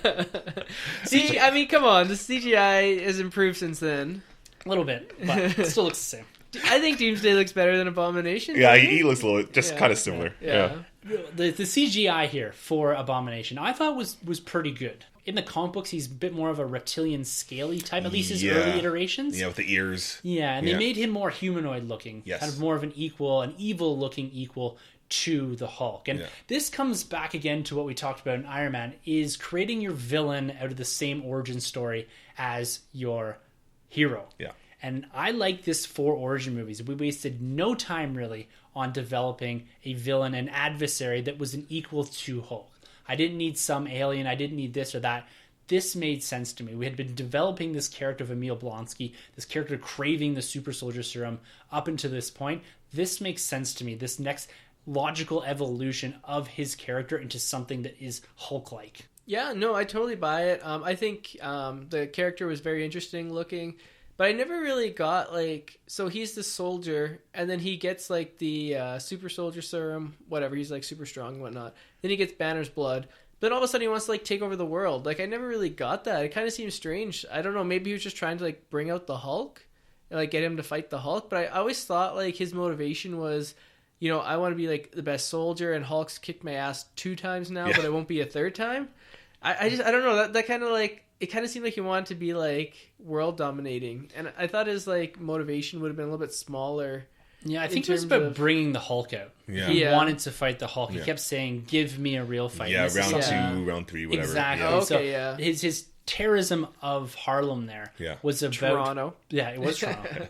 See, I mean, come on, the CGI has improved since then. A little bit, but it still looks the same. I think Doomsday looks better than Abomination. Yeah, doesn't he looks a little just Yeah. kind of similar. Yeah. The CGI here for Abomination, I thought was pretty good. In the comic books, he's a bit more of a reptilian, scaly type, at least his early iterations. Yeah, with the ears. Yeah, and they Yeah. made him more humanoid looking. Yes. Kind of more of an evil looking equal to the Hulk. And Yeah. this comes back again to what we talked about in Iron Man, is creating your villain out of the same origin story as your hero. Yeah. And I like this for origin movies. We wasted no time really on developing a villain, an adversary that was an equal to Hulk. I didn't need some alien. I didn't need this or that. This made sense to me. We had been developing this character of Emil Blonsky, this character craving the super soldier serum up until this point. This makes sense to me. This next logical evolution of his character into something that is Hulk-like. Yeah, no, I totally buy it. I think the character was very interesting looking, but I never really got like, so he's the soldier, and then he gets like the super soldier serum, whatever. He's like super strong and whatnot. Then he gets Banner's blood. Then all of a sudden he wants to like take over the world. Like I never really got that. It kind of seems strange. I don't know. Maybe he was just trying to like bring out the Hulk, and, like get him to fight the Hulk. But I always thought like his motivation was, you know, I want to be like the best soldier, and Hulk's kicked my ass 2 times now, Yeah. but it won't be a 3rd time. I don't know, that kind of like, it kind of seemed like he wanted to be like world dominating, and I thought his like motivation would have been a little bit smaller. Yeah, I In think it was terms about of- bringing the Hulk out. Yeah. He Yeah. wanted to fight the Hulk. He Yeah. kept saying, "Give me a real fight." Yeah, And this is round something- 2, round 3, whatever. Exactly. Yeah. Oh, So okay, yeah. his terrorism of Harlem there Yeah. was about Toronto. Yeah, it was Toronto.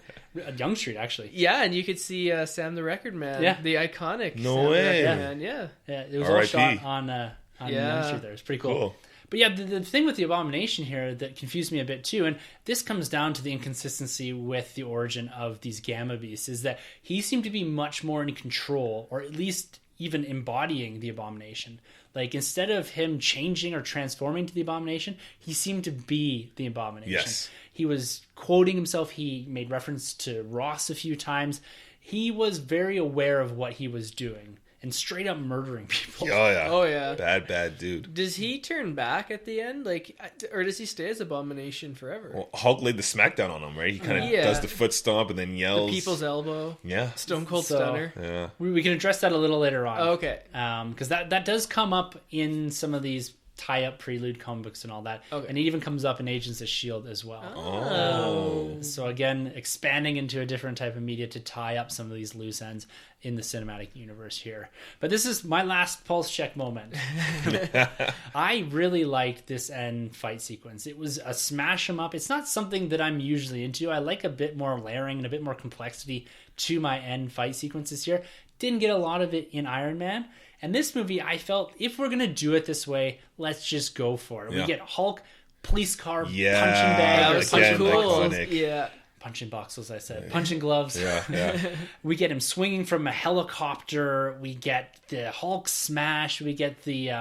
Young Street actually. Yeah, and you could see Sam the Record Man, Yeah. the iconic No Sam way. the Record Man. Yeah. Yeah, it was all R.I.P. shot on Young Yeah. Street there. It's pretty cool. Cool. But yeah, the thing with the Abomination here that confused me a bit too, and this comes down to the inconsistency with the origin of these Gamma Beasts, is that he seemed to be much more in control, or at least even embodying the Abomination. Like, instead of him changing or transforming to the Abomination, he seemed to be the Abomination. Yes. He was quoting himself. He made reference to Ross a few times. He was very aware of what he was doing and straight up murdering people. Oh, yeah. Oh, yeah. Bad dude. Does he turn back at the end, like, or does he stay as Abomination forever? Well, Hulk laid the smackdown on him, right? He kind of Yeah. does the foot stomp and then The yells. People's Elbow, Yeah. Stone Cold So- Stunner. Yeah. We can address that a little later on. Okay. Because that does come up in some of these tie-up prelude comic books and all that. Okay. And it even comes up in Agents of S.H.I.E.L.D. as well. Oh. So again, expanding into a different type of media to tie up some of these loose ends in the cinematic universe here. But this is my last pulse check moment. I really liked this end fight sequence. It was a smash 'em up. It's not something that I'm usually into. I like a bit more layering and a bit more complexity to my end fight sequences here. Didn't get a lot of it in Iron Man. And this movie, I felt, if we're going to do it this way, let's just go for it. Yeah. We get Hulk, police car, Yeah, punching bag, That or was so again, punching cool. iconic. Yeah. punching box, as I said, punching gloves. Yeah. We get him swinging from a helicopter. We get the Hulk smash. We get the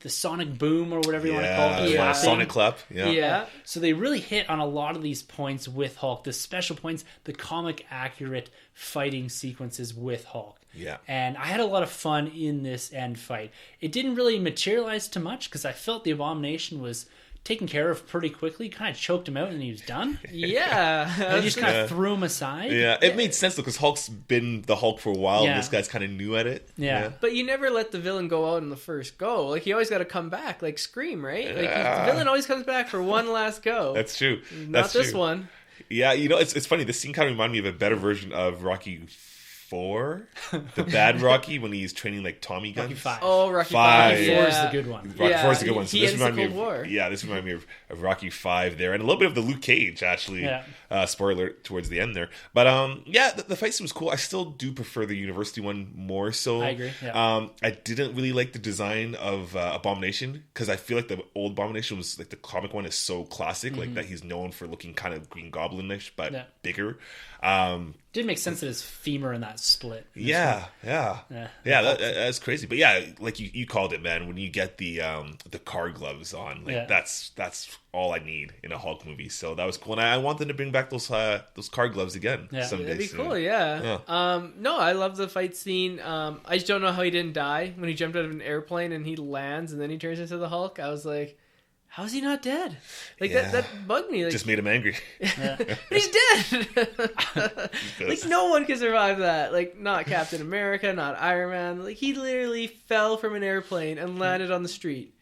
sonic boom or whatever you want to call it. Yeah, sonic clap. Yeah. So they really hit on a lot of these points with Hulk, the special points, the comic accurate fighting sequences with Hulk. Yeah. And I had a lot of fun in this end fight. It didn't really materialize too much because I felt the Abomination was taken care of pretty quickly, kind of choked him out and he was done. Yeah. And just kind of threw him aside. Yeah, it made sense though because Hulk's been the Hulk for a while Yeah. and this guy's kind of new at it. Yeah. But you never let the villain go out in the first go. Like, he always got to come back, like Scream, right? Like, the villain always comes back for one last go. That's true. Not this one. Yeah, it's funny. This scene kind of reminded me of a better version of Rocky 4, the bad Rocky, when he's training like Tommy guns. Rocky 5. Oh, Rocky 5. 5. Rocky 4 is the good one. Rocky Yeah, 4 is the good one. So he this ends the reminded me Cold of War. this reminded me of Rocky 5 there, and a little bit of the Luke Cage actually. Yeah. Spoiler towards the end there, but the fight scene was cool. I still do prefer the university one more so. I agree. Yeah. I didn't really like the design of Abomination because I feel like the old Abomination was like the comic one is so classic, like that he's known for looking kind of Green Goblin-ish but bigger. Did make sense that his femur in that split. Yeah. That's crazy. But yeah, like you called it, man. When you get the car gloves on, like that's all I need in a Hulk movie. So that was cool, and I want them to bring back those car gloves again someday. That'd be soon. cool, yeah. No, I love the fight scene. I just don't know how he didn't die when he jumped out of an airplane and he lands and then he turns into the Hulk. I was like, how's he not dead? Like that bugged me. Like, Just made him angry. but he's dead. Like, no one can survive that. Like, not Captain America, not Iron Man. Like, he literally fell from an airplane and landed on the street,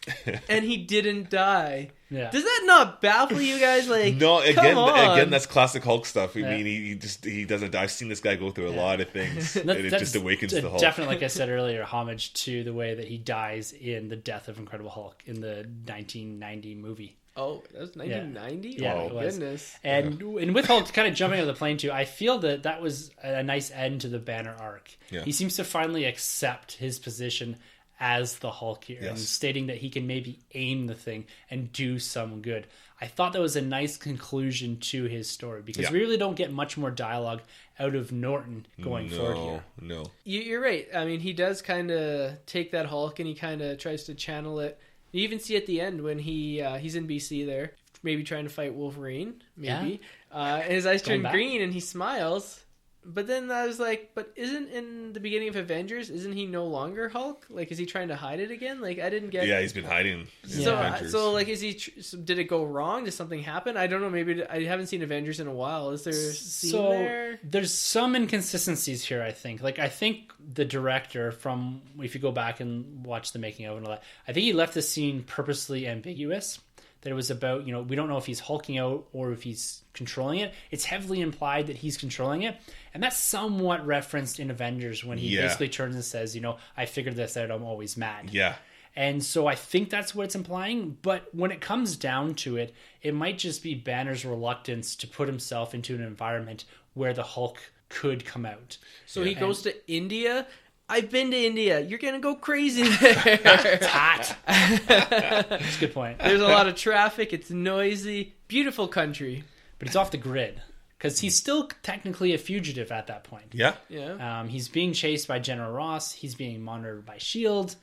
and he didn't die. Yeah. Does that not baffle you guys? Like, No, come on. again, that's classic Hulk stuff. I mean, he doesn't die. I've seen this guy go through a lot of things, and it just awakens the Hulk. Definitely, like I said earlier, homage to the way that he dies in the Death of Incredible Hulk in the 1990 movie. Oh, that was 1990? Yeah, Oh, it was. goodness. And with Hulk kind of jumping out of the plane too, I feel that was a nice end to the Banner arc. Yeah. He seems to finally accept his position as the Hulk here and Yes. stating that he can maybe aim the thing and do some good. I thought that was a nice conclusion to his story because we really don't get much more dialogue out of Norton going forward here. No. You're right. I mean, he does kind of take that Hulk and he kind of tries to channel it. You even see at the end when he's in BC there, maybe trying to fight Wolverine, maybe. And his eyes turn green and he smiles. But then I was like, but isn't in the beginning of Avengers, isn't he no longer Hulk? Like, is he trying to hide it again? Like, I didn't get... Yeah, he's been hiding in Avengers. So like, is he? Did it go wrong? Did something happen? I don't know. Maybe I haven't seen Avengers in a while. Is there a scene there? There's some inconsistencies here, I think. Like, I think the director, from if you go back and watch the making of and all that, I think he left the scene purposely ambiguous. That it was about, we don't know if he's hulking out or if he's controlling it. It's heavily implied that he's controlling it. And that's somewhat referenced in Avengers when he basically turns and says, I figured this out, I'm always mad. Yeah. And so I think that's what it's implying. But when it comes down to it, it might just be Banner's reluctance to put himself into an environment where the Hulk could come out. So he goes to India. I've been to India. You're going to go crazy there. It's hot. That's a good point. There's a lot of traffic. It's noisy. Beautiful country. But he's off the grid. Because he's still technically a fugitive at that point. Yeah. Yeah. He's being chased by General Ross. He's being monitored by S.H.I.E.L.D.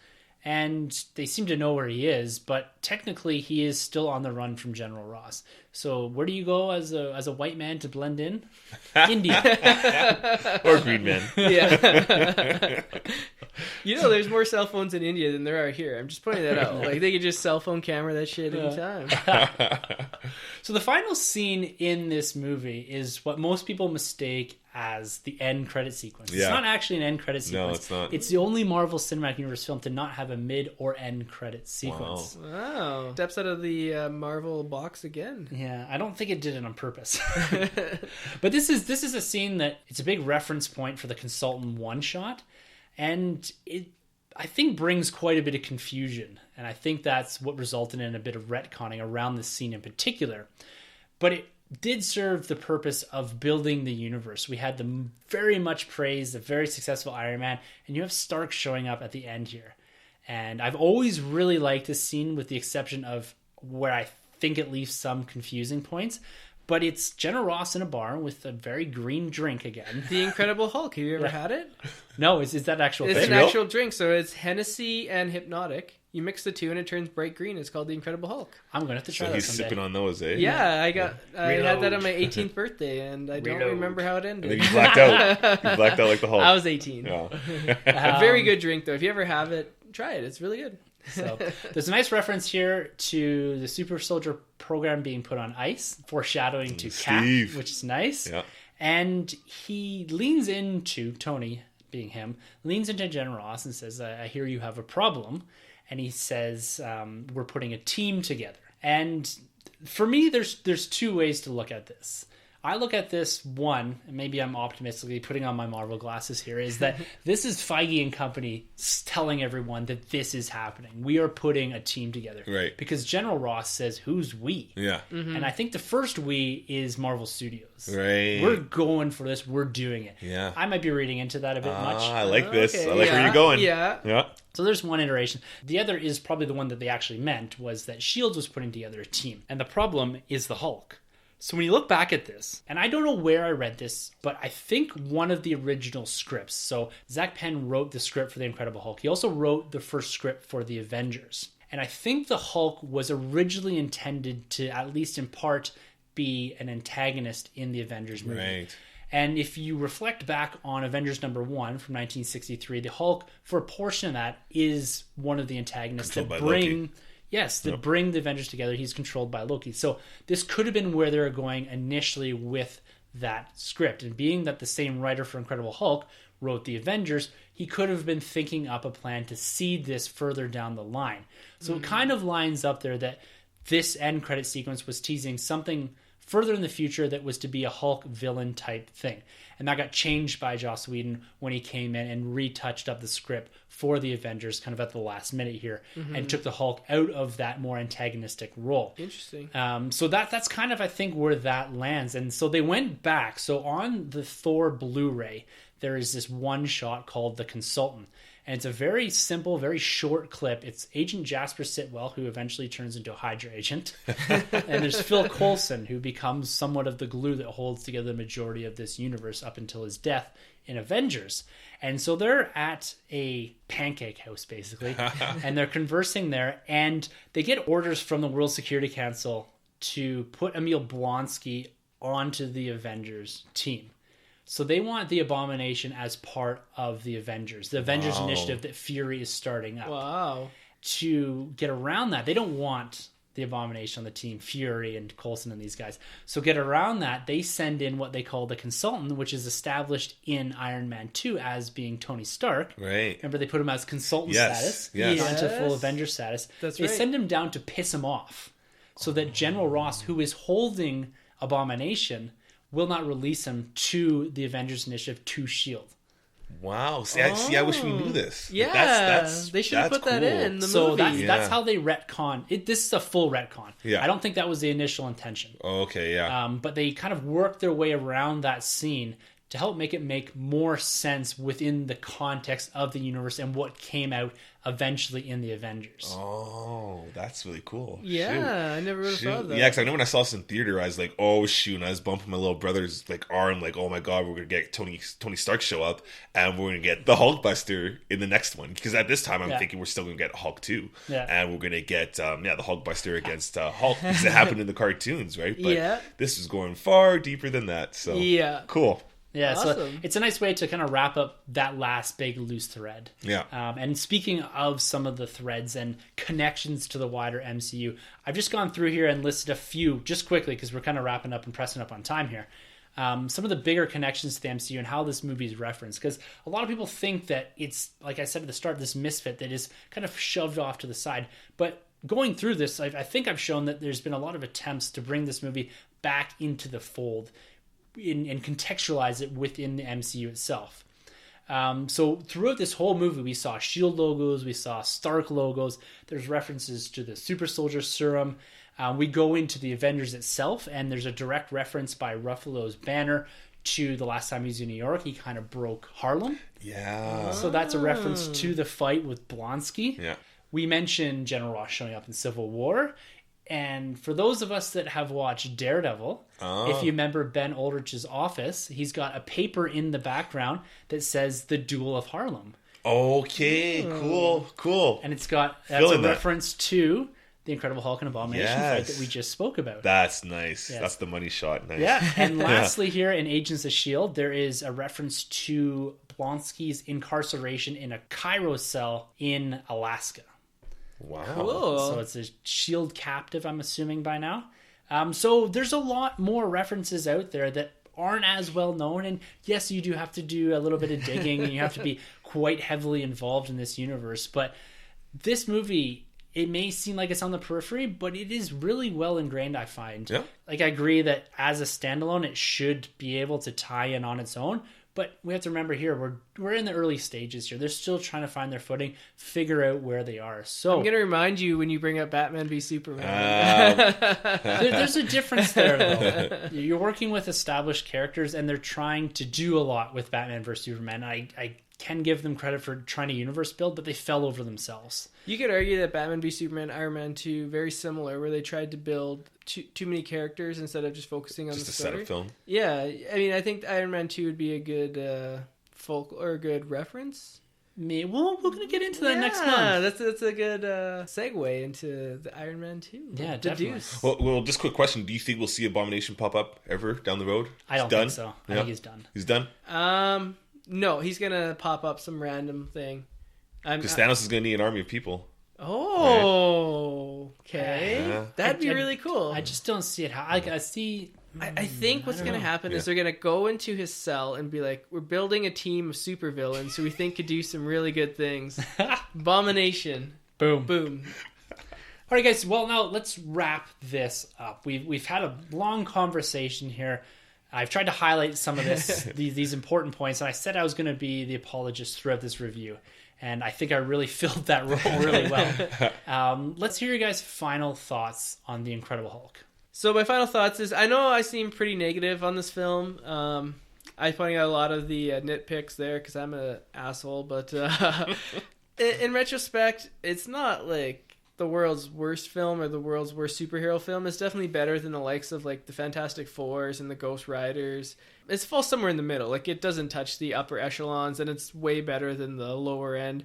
And they seem to know where he is. But technically, he is still on the run from General Ross. So where do you go as a white man to blend in? India. Or Green Man. Yeah. There's more cell phones in India than there are here. I'm just pointing that out. Like, they could just cell phone camera that shit anytime. So the final scene in this movie is what most people mistake as the end credit sequence. Yeah. It's not actually an end credit sequence. No, it's not. It's the only Marvel Cinematic Universe film to not have a mid or end credit sequence. Wow. Steps out of the Marvel box again. Yeah, I don't think it did it on purpose. But this is a scene that it's a big reference point for the Consultant one shot, and it I think brings quite a bit of confusion, and I think that's what resulted in a bit of retconning around this scene in particular. But it did serve the purpose of building the universe. We had the very much praised, the very successful Iron Man, and you have Stark showing up at the end here. And I've always really liked this scene, with the exception of where I think it leaves some confusing points. But it's General Ross in a bar with a very green drink again. The Incredible Hulk. Have you ever had it? No, is that actual It's thing? an actual drink, so it's Hennessy and Hypnotic. You mix the two and it turns bright green. It's called the Incredible Hulk. I'm going to have to try So that he's someday. sipping on those, eh? Yeah, I had that on my Reload. 18th birthday, and I don't Reload. remember how it And ended. then you blacked out. You blacked out like the Hulk. I was 18. Yeah. A very good drink, though. If you ever have it, try it. It's really good. So there's a nice reference here to the Super Soldier program being put on ice, foreshadowing to Cap, Steve. which is nice. Yeah. And he leans into, Tony, being him, leans into General Ross and says, I hear you have a problem. And he says, we're putting a team together. And for me, there's two ways to look at this. I look at this, one, and maybe I'm optimistically putting on my Marvel glasses here, is that this is Feige and company telling everyone that this is happening. We are putting a team together. Right. Because General Ross says, who's we? Yeah. And I think the first we is Marvel Studios. Right. We're going for this. We're doing it. Yeah. I might be reading into that a bit much. I like this. Okay, I like where yeah, you're going. yeah. Yeah. So there's one iteration. The other is probably the one that they actually meant, was that S.H.I.E.L.D. was putting together a team. And the problem is the Hulk. So when you look back at this, and I don't know where I read this, but I think one of the original scripts. So Zach Penn wrote the script for The Incredible Hulk. He also wrote the first script for The Avengers. And I think the Hulk was originally intended to, at least in part, be an antagonist in the Avengers movie. Right. And if you reflect back on Avengers number 1 from 1963, the Hulk, for a portion of that, is one of the antagonists Controlled that by Loki. bring the Avengers together. He's controlled by Loki. So this could have been where they were going initially with that script. And being that the same writer for Incredible Hulk wrote the Avengers, he could have been thinking up a plan to seed this further down the line. So it kind of lines up there that this end credit sequence was teasing something further in the future that was to be a Hulk villain type thing. And that got changed by Joss Whedon when he came in and retouched up the script for the Avengers kind of at the last minute here and took the Hulk out of that more antagonistic role. Interesting. So that's kind of, I think, where that lands. And so they went back. So on the Thor Blu-ray, there is this one shot called The Consultant. And it's a very simple, very short clip. It's Agent Jasper Sitwell, who eventually turns into a Hydra agent. And there's Phil Coulson, who becomes somewhat of the glue that holds together the majority of this universe up until his death in Avengers. And so they're at a pancake house, basically. And they're conversing there. And they get orders from the World Security Council to put Emil Blonsky onto the Avengers team. So they want the Abomination as part of the Avengers. The Avengers initiative that Fury is starting up. Wow. To get around that, they don't want the Abomination on the team, Fury and Coulson and these guys. So get around that, they send in what they call the Consultant, which is established in Iron Man 2 as being Tony Stark. Right. Remember, they put him as consultant Yes, status, yes. onto full Yes. Avenger status. That's they right. send him down to piss him off, so that General Ross, who is holding Abomination, will not release him to the Avengers Initiative to S.H.I.E.L.D. Wow. See, I wish we knew this. Yeah, That's they should have that's put that cool. in the So movie. that's how they retcon it. This is a full retcon. Yeah. I don't think that was the initial intention. Okay, yeah. But they kind of worked their way around that scene to help make it make more sense within the context of the universe and what came out eventually in the Avengers. Oh, that's really cool. Yeah, I never would have Shoot. thought of that. Yeah, because I know when I saw this in theater, I was like, "Oh shoot!" And I was bumping my little brother's like arm, like, "Oh my god, we're gonna get Tony Stark show up, and we're gonna get the Hulkbuster in the next one." Because at this time, I'm thinking we're still gonna get Hulk 2, and we're gonna get the Hulkbuster against Hulk, because it happened in the cartoons, right? But this is going far deeper than that. So cool. Yeah, so Awesome. it's a nice way to kind of wrap up that last big loose thread. Yeah. And speaking of some of the threads and connections to the wider MCU, I've just gone through here and listed a few just quickly because we're kind of wrapping up and pressing up on time here. Some of the bigger connections to the MCU and how this movie is referenced. Because a lot of people think that it's, like I said at the start, this misfit that is kind of shoved off to the side. But going through this, I think I've shown that there's been a lot of attempts to bring this movie back into the fold and contextualize it within the MCU itself. So throughout this whole movie, we saw S.H.I.E.L.D. logos, we saw Stark logos, there's references to the Super Soldier Serum. We go into the Avengers itself, and there's a direct reference by Ruffalo's banner to the last time he was in New York. He kind of broke Harlem. Yeah. So that's a reference to the fight with Blonsky. Yeah. We mentioned General Ross showing up in Civil War. And for those of us that have watched Daredevil, if you remember Ben Aldrich's office, he's got a paper in the background that says The Duel of Harlem. Okay, cool. And it's got, that's a reference to the Incredible Hulk and Abomination fight that we just spoke about. That's nice. Yes. That's the money shot. Nice. Yeah, and lastly here in Agents of S.H.I.E.L.D., there is a reference to Blonsky's incarceration in a Cairo cell in Alaska. Wow. Cool. So it's a S.H.I.E.L.D. captive, I'm assuming, by now. So there's a lot more references out there that aren't as well known. And yes, you do have to do a little bit of digging and you have to be quite heavily involved in this universe. But this movie, it may seem like it's on the periphery, but it is really well ingrained, I find. Yeah. Like, I agree that as a standalone, it should be able to tie in on its own. But we have to remember here, we're in the early stages here. They're still trying to find their footing, figure out where they are. So I'm going to remind you when you bring up Batman v Superman. There's a difference there, though. You're working with established characters, and they're trying to do a lot with Batman vs. Superman. I can give them credit for trying to universe build, but they fell over themselves. You could argue that Batman v Superman, Iron Man 2, very similar, where they tried to build too many characters instead of just focusing on just the a story. setup film. Yeah, I mean, I think Iron Man 2 would be a good good reference. Well, we're going to get into that next month. That's a good segue into the Iron Man 2. Yeah, the definitely. Deuce. Well, just quick question. Do you think we'll see Abomination pop up ever down the road? I don't think so. I think he's done. He's done? No, he's going to pop up some random thing. Because Thanos is going to need an army of people. Oh, okay. Yeah. That'd be really cool. I just don't see it. I see... I think what's going to happen is they're going to go into his cell and be like, we're building a team of supervillains who we think could do some really good things. Abomination. Boom. Boom. All right, guys. Well, now let's wrap this up. We've had a long conversation here. I've tried to highlight some of these important points, and I said I was going to be the apologist throughout this review, and I think I really filled that role really well. Let's hear your guys' final thoughts on The Incredible Hulk. So my final thoughts is, I know I seem pretty negative on this film. I pointing out a lot of the nitpicks there because I'm an asshole, but in retrospect, it's not like the world's worst film or the world's worst superhero film. It's definitely better than the likes of like the Fantastic Fours and the Ghost Riders. It falls somewhere in the middle. Like, it doesn't touch the upper echelons, and it's way better than the lower end.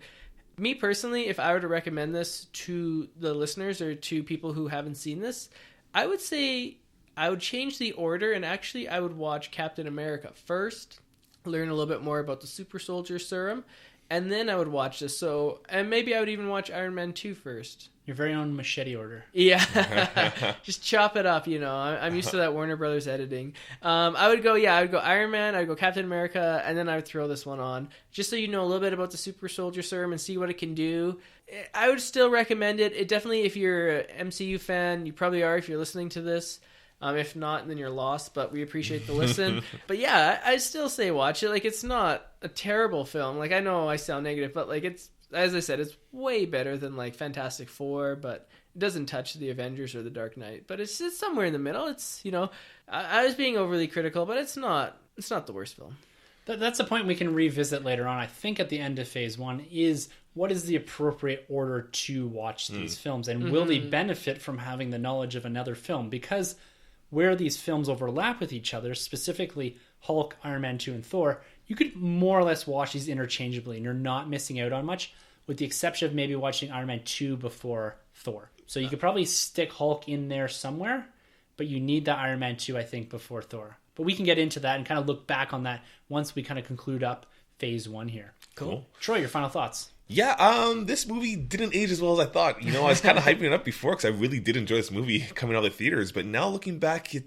Me personally, if I were to recommend this to the listeners or to people who haven't seen this, I would say I would change the order, and actually I would watch Captain America first, learn a little bit more about the super soldier serum, and then I would watch this. So, and maybe I would even watch Iron Man 2 first. Your very own machete order. Yeah. Just chop it up, you know. I'm used to that Warner Brothers editing. I would go Iron Man, I'd go Captain America, and then I would throw this one on. Just so you know a little bit about the super soldier serum and see what it can do. I would still recommend it. It definitely, if you're an MCU fan, you probably are if you're listening to this. If not, then you're lost, but we appreciate the listen. But yeah, I still say watch it. Like, it's not a terrible film. Like, I know I sound negative, but like, it's, as I said, it's way better than like Fantastic Four, but it doesn't touch the Avengers or the Dark Knight. But it's somewhere in the middle. It's, you know, I was being overly critical, but it's not the worst film. That's a point we can revisit later on. I think at the end of phase one is, what is the appropriate order to watch these films, and will they benefit from having the knowledge of another film? Because where these films overlap with each other, specifically Hulk, Iron Man 2, and Thor, you could more or less watch these interchangeably, and you're not missing out on much, with the exception of maybe watching Iron Man 2 before Thor. So you could probably stick Hulk in there somewhere, but you need that Iron Man 2, I think, before Thor. But we can get into that and kind of look back on that once we kind of conclude up phase one here. Cool. Troy, your final thoughts? Yeah, this movie didn't age as well as I thought. You know, I was kind of hyping it up before because I really did enjoy this movie coming out of the theaters. But now looking back, it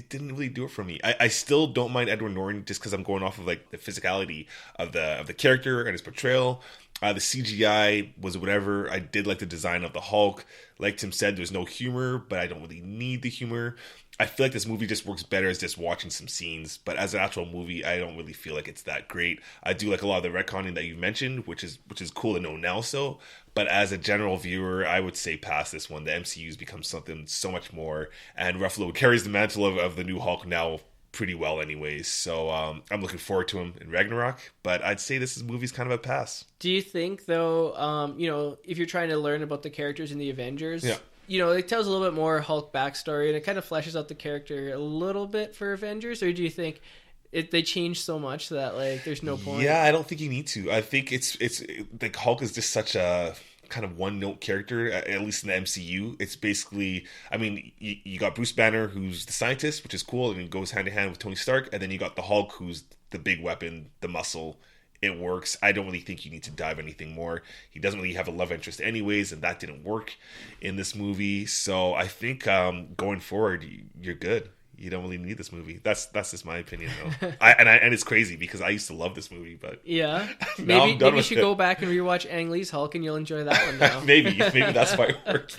didn't really do it for me. I still don't mind Edward Norton just because I'm going off of like the physicality of the character and his portrayal. The CGI was whatever. I did like the design of the Hulk. Like Tim said, there's no humor, but I don't really need the humor. I feel like this movie just works better as just watching some scenes, but as an actual movie, I don't really feel like it's that great. I do like a lot of the retconning that you mentioned, which is cool to know now. So, but as a general viewer, I would say past this one, the MCU's become something so much more, and Ruffalo carries the mantle of the new Hulk now pretty well anyways. So I'm looking forward to him in Ragnarok, but I'd say this movie's kind of a pass. Do you think, though, you know, if you're trying to learn about the characters in the Avengers, it tells a little bit more Hulk backstory, and it kind of fleshes out the character a little bit for Avengers, or do you think they changed so much that like there's no point? Yeah, I don't think you need to. I think it's like Hulk is just such a kind of one note character, at least in the MCU. It's basically, I mean, you got Bruce Banner, who's the scientist, which is cool, and it goes hand in hand with Tony Stark, and then you got the Hulk, who's the big weapon, the muscle. It works. I don't really think you need to dive anything more. He doesn't really have a love interest anyways, and that didn't work in this movie. So I think going forward, you're good. You don't really need this movie. That's just my opinion, though. And it's crazy because I used to love this movie, but yeah, maybe you should go back and rewatch Ang Lee's Hulk, and you'll enjoy that one now. maybe that's why it worked.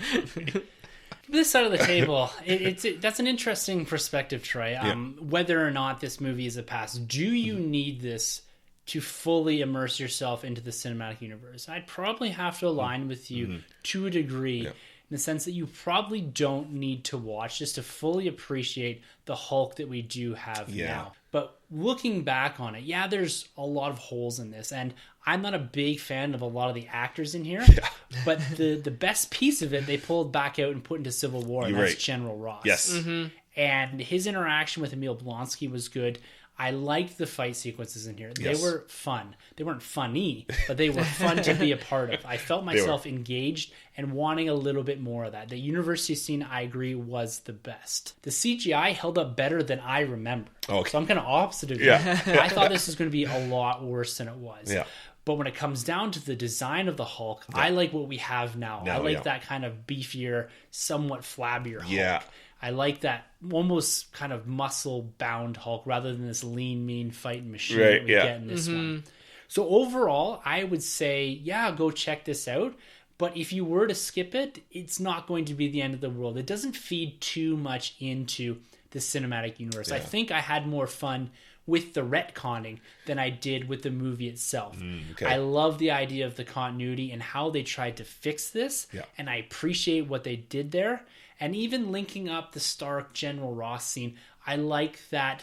This side of the table, that's an interesting perspective, Troy. Yeah. Whether or not this movie is a pass, do you need this to fully immerse yourself into the cinematic universe? I'd probably have to align with you to a degree. Yeah. In the sense that you probably don't need to watch just to fully appreciate the Hulk that we do have now. But looking back on it, there's a lot of holes in this. And I'm not a big fan of a lot of the actors in here. Yeah. But the best piece of it, they pulled back out and put into Civil War. And that's General Ross. Yes. Mm-hmm. And his interaction with Emil Blonsky was good. I liked the fight sequences in here. They were fun. They weren't funny, but they were fun to be a part of. I felt myself engaged and wanting a little bit more of that. The university scene, I agree, was the best. The CGI held up better than I remember. Okay. So I'm kind of opposite of you. I thought this was going to be a lot worse than it was. Yeah. But when it comes down to the design of the Hulk, I like what we have now. I like that kind of beefier, somewhat flabbier Hulk. Yeah. I like that almost kind of muscle-bound Hulk rather than this lean, mean fighting machine that we get in this one. So overall, I would say, go check this out. But if you were to skip it, it's not going to be the end of the world. It doesn't feed too much into the cinematic universe. Yeah. I think I had more fun with the retconning than I did with the movie itself. I love the idea of the continuity and how they tried to fix this. Yeah. And I appreciate what they did there. And even linking up the Stark General Ross scene, I like that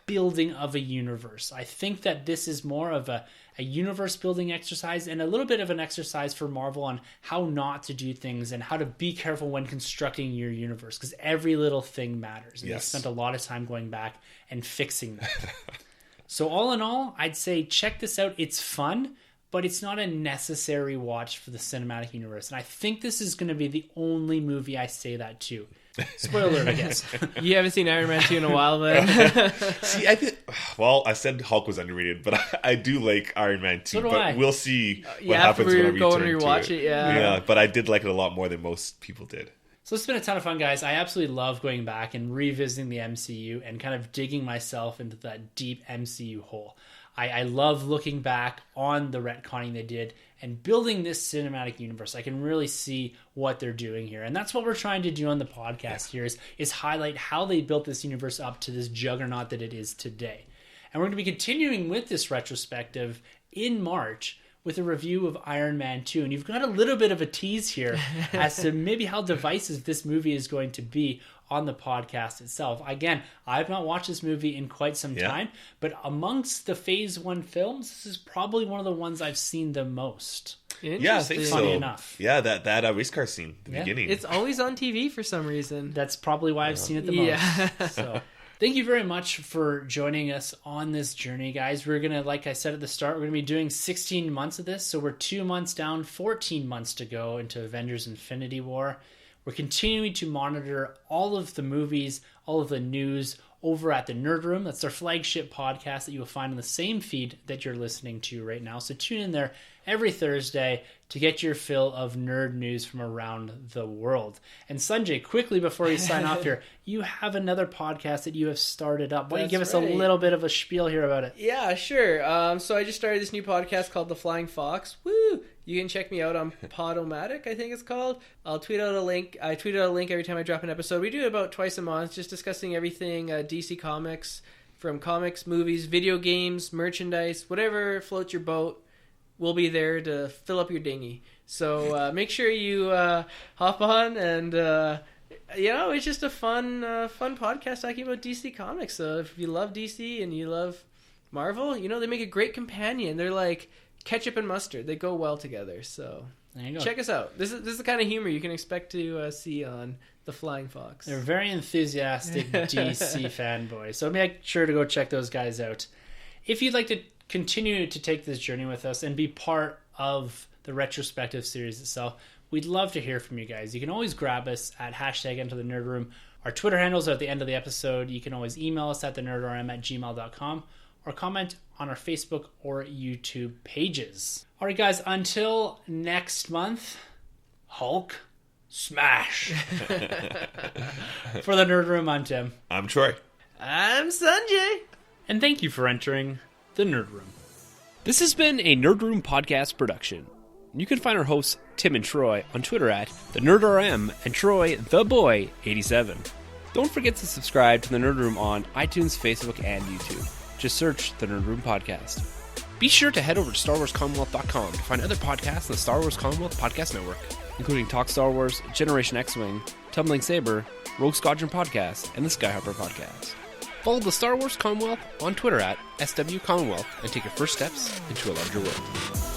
building of a universe. I think that this is more of a universe building exercise and a little bit of an exercise for Marvel on how not to do things and how to be careful when constructing your universe, because every little thing matters. And they spent a lot of time going back and fixing that. So all in all, I'd say check this out. It's fun, but it's not a necessary watch for the cinematic universe. And I think this is going to be the only movie I say that to. Spoiler alert, I guess. You haven't seen Iron Man 2 in a while, then? See, I said Hulk was underrated, but I do like Iron Man 2. So but we'll see what happens when we return to rewatch it. Yeah, but I did like it a lot more than most people did. So it's been a ton of fun, guys. I absolutely love going back and revisiting the MCU and kind of digging myself into that deep MCU hole. I love looking back on the retconning they did and building this cinematic universe. I can really see what they're doing here. And that's what we're trying to do on the podcast here is highlight how they built this universe up to this juggernaut that it is today. And we're going to be continuing with this retrospective in March with a review of Iron Man 2. And you've got a little bit of a tease here as to maybe how divisive this movie is going to be on the podcast itself. Again, I've not watched this movie in quite some time, but amongst the Phase 1 films, this is probably one of the ones I've seen the most. Yeah, I think so. Funny enough. Yeah, that race car scene at the beginning. It's always on TV for some reason. That's probably why I've seen it the most. So thank you very much for joining us on this journey, guys. We're going to, like I said at the start, we're going to be doing 16 months of this. So we're 2 months down, 14 months to go into Avengers Infinity War. We're continuing to monitor all of the movies, all of the news over at the Nerd Room. That's our flagship podcast that you will find on the same feed that you're listening to right now. So tune in there every Thursday to get your fill of nerd news from around the world. And Sunjay, quickly before you sign off here, you have another podcast that you have started up. Why don't you give us a little bit of a spiel here about it? Yeah, sure. So I just started this new podcast called The Flying Fox. Woo! You can check me out on Podomatic, I think it's called. I'll tweet out a link. I tweet out a link every time I drop an episode. We do it about twice a month, just discussing everything DC Comics, from comics, movies, video games, merchandise, whatever floats your boat. We'll be there to fill up your dinghy. So make sure you hop on, and it's just a fun podcast talking about DC Comics. So if you love DC and you love Marvel, they make a great companion. They're like ketchup and mustard. They go well together. So There you go. check us out. This is the kind of humor you can expect to see on The Flying Fox. They're very enthusiastic DC fanboys, so make sure to go check those guys out. If you'd like to continue to take this journey with us and be part of the Retrospective series itself, we'd love to hear from you guys. You can always grab us at #EnterTheNerdRoom. Our Twitter handles are at the end of the episode. You can always email us at thenerdrm@gmail.com or comment on our Facebook or YouTube pages. All right, guys, until next month, Hulk smash. For the Nerd Room, I'm Tim. I'm Troy. I'm Sunjay. And thank you for entering the Nerd Room. This has been a Nerd Room podcast production. You can find our hosts, Tim and Troy, on Twitter at TheNerdRM and Troy TheBoy87. Don't forget to subscribe to the Nerd Room on iTunes, Facebook, and YouTube. Just search the Nerd Room Podcast. Be sure to head over to StarWarsCommonwealth.com to find other podcasts on the Star Wars Commonwealth Podcast Network, including Talk Star Wars, Generation X-Wing, Tumbling Saber, Rogue Squadron Podcast, and the Skyhopper Podcast. Follow the Star Wars Commonwealth on Twitter at SW Commonwealth and take your first steps into a larger world.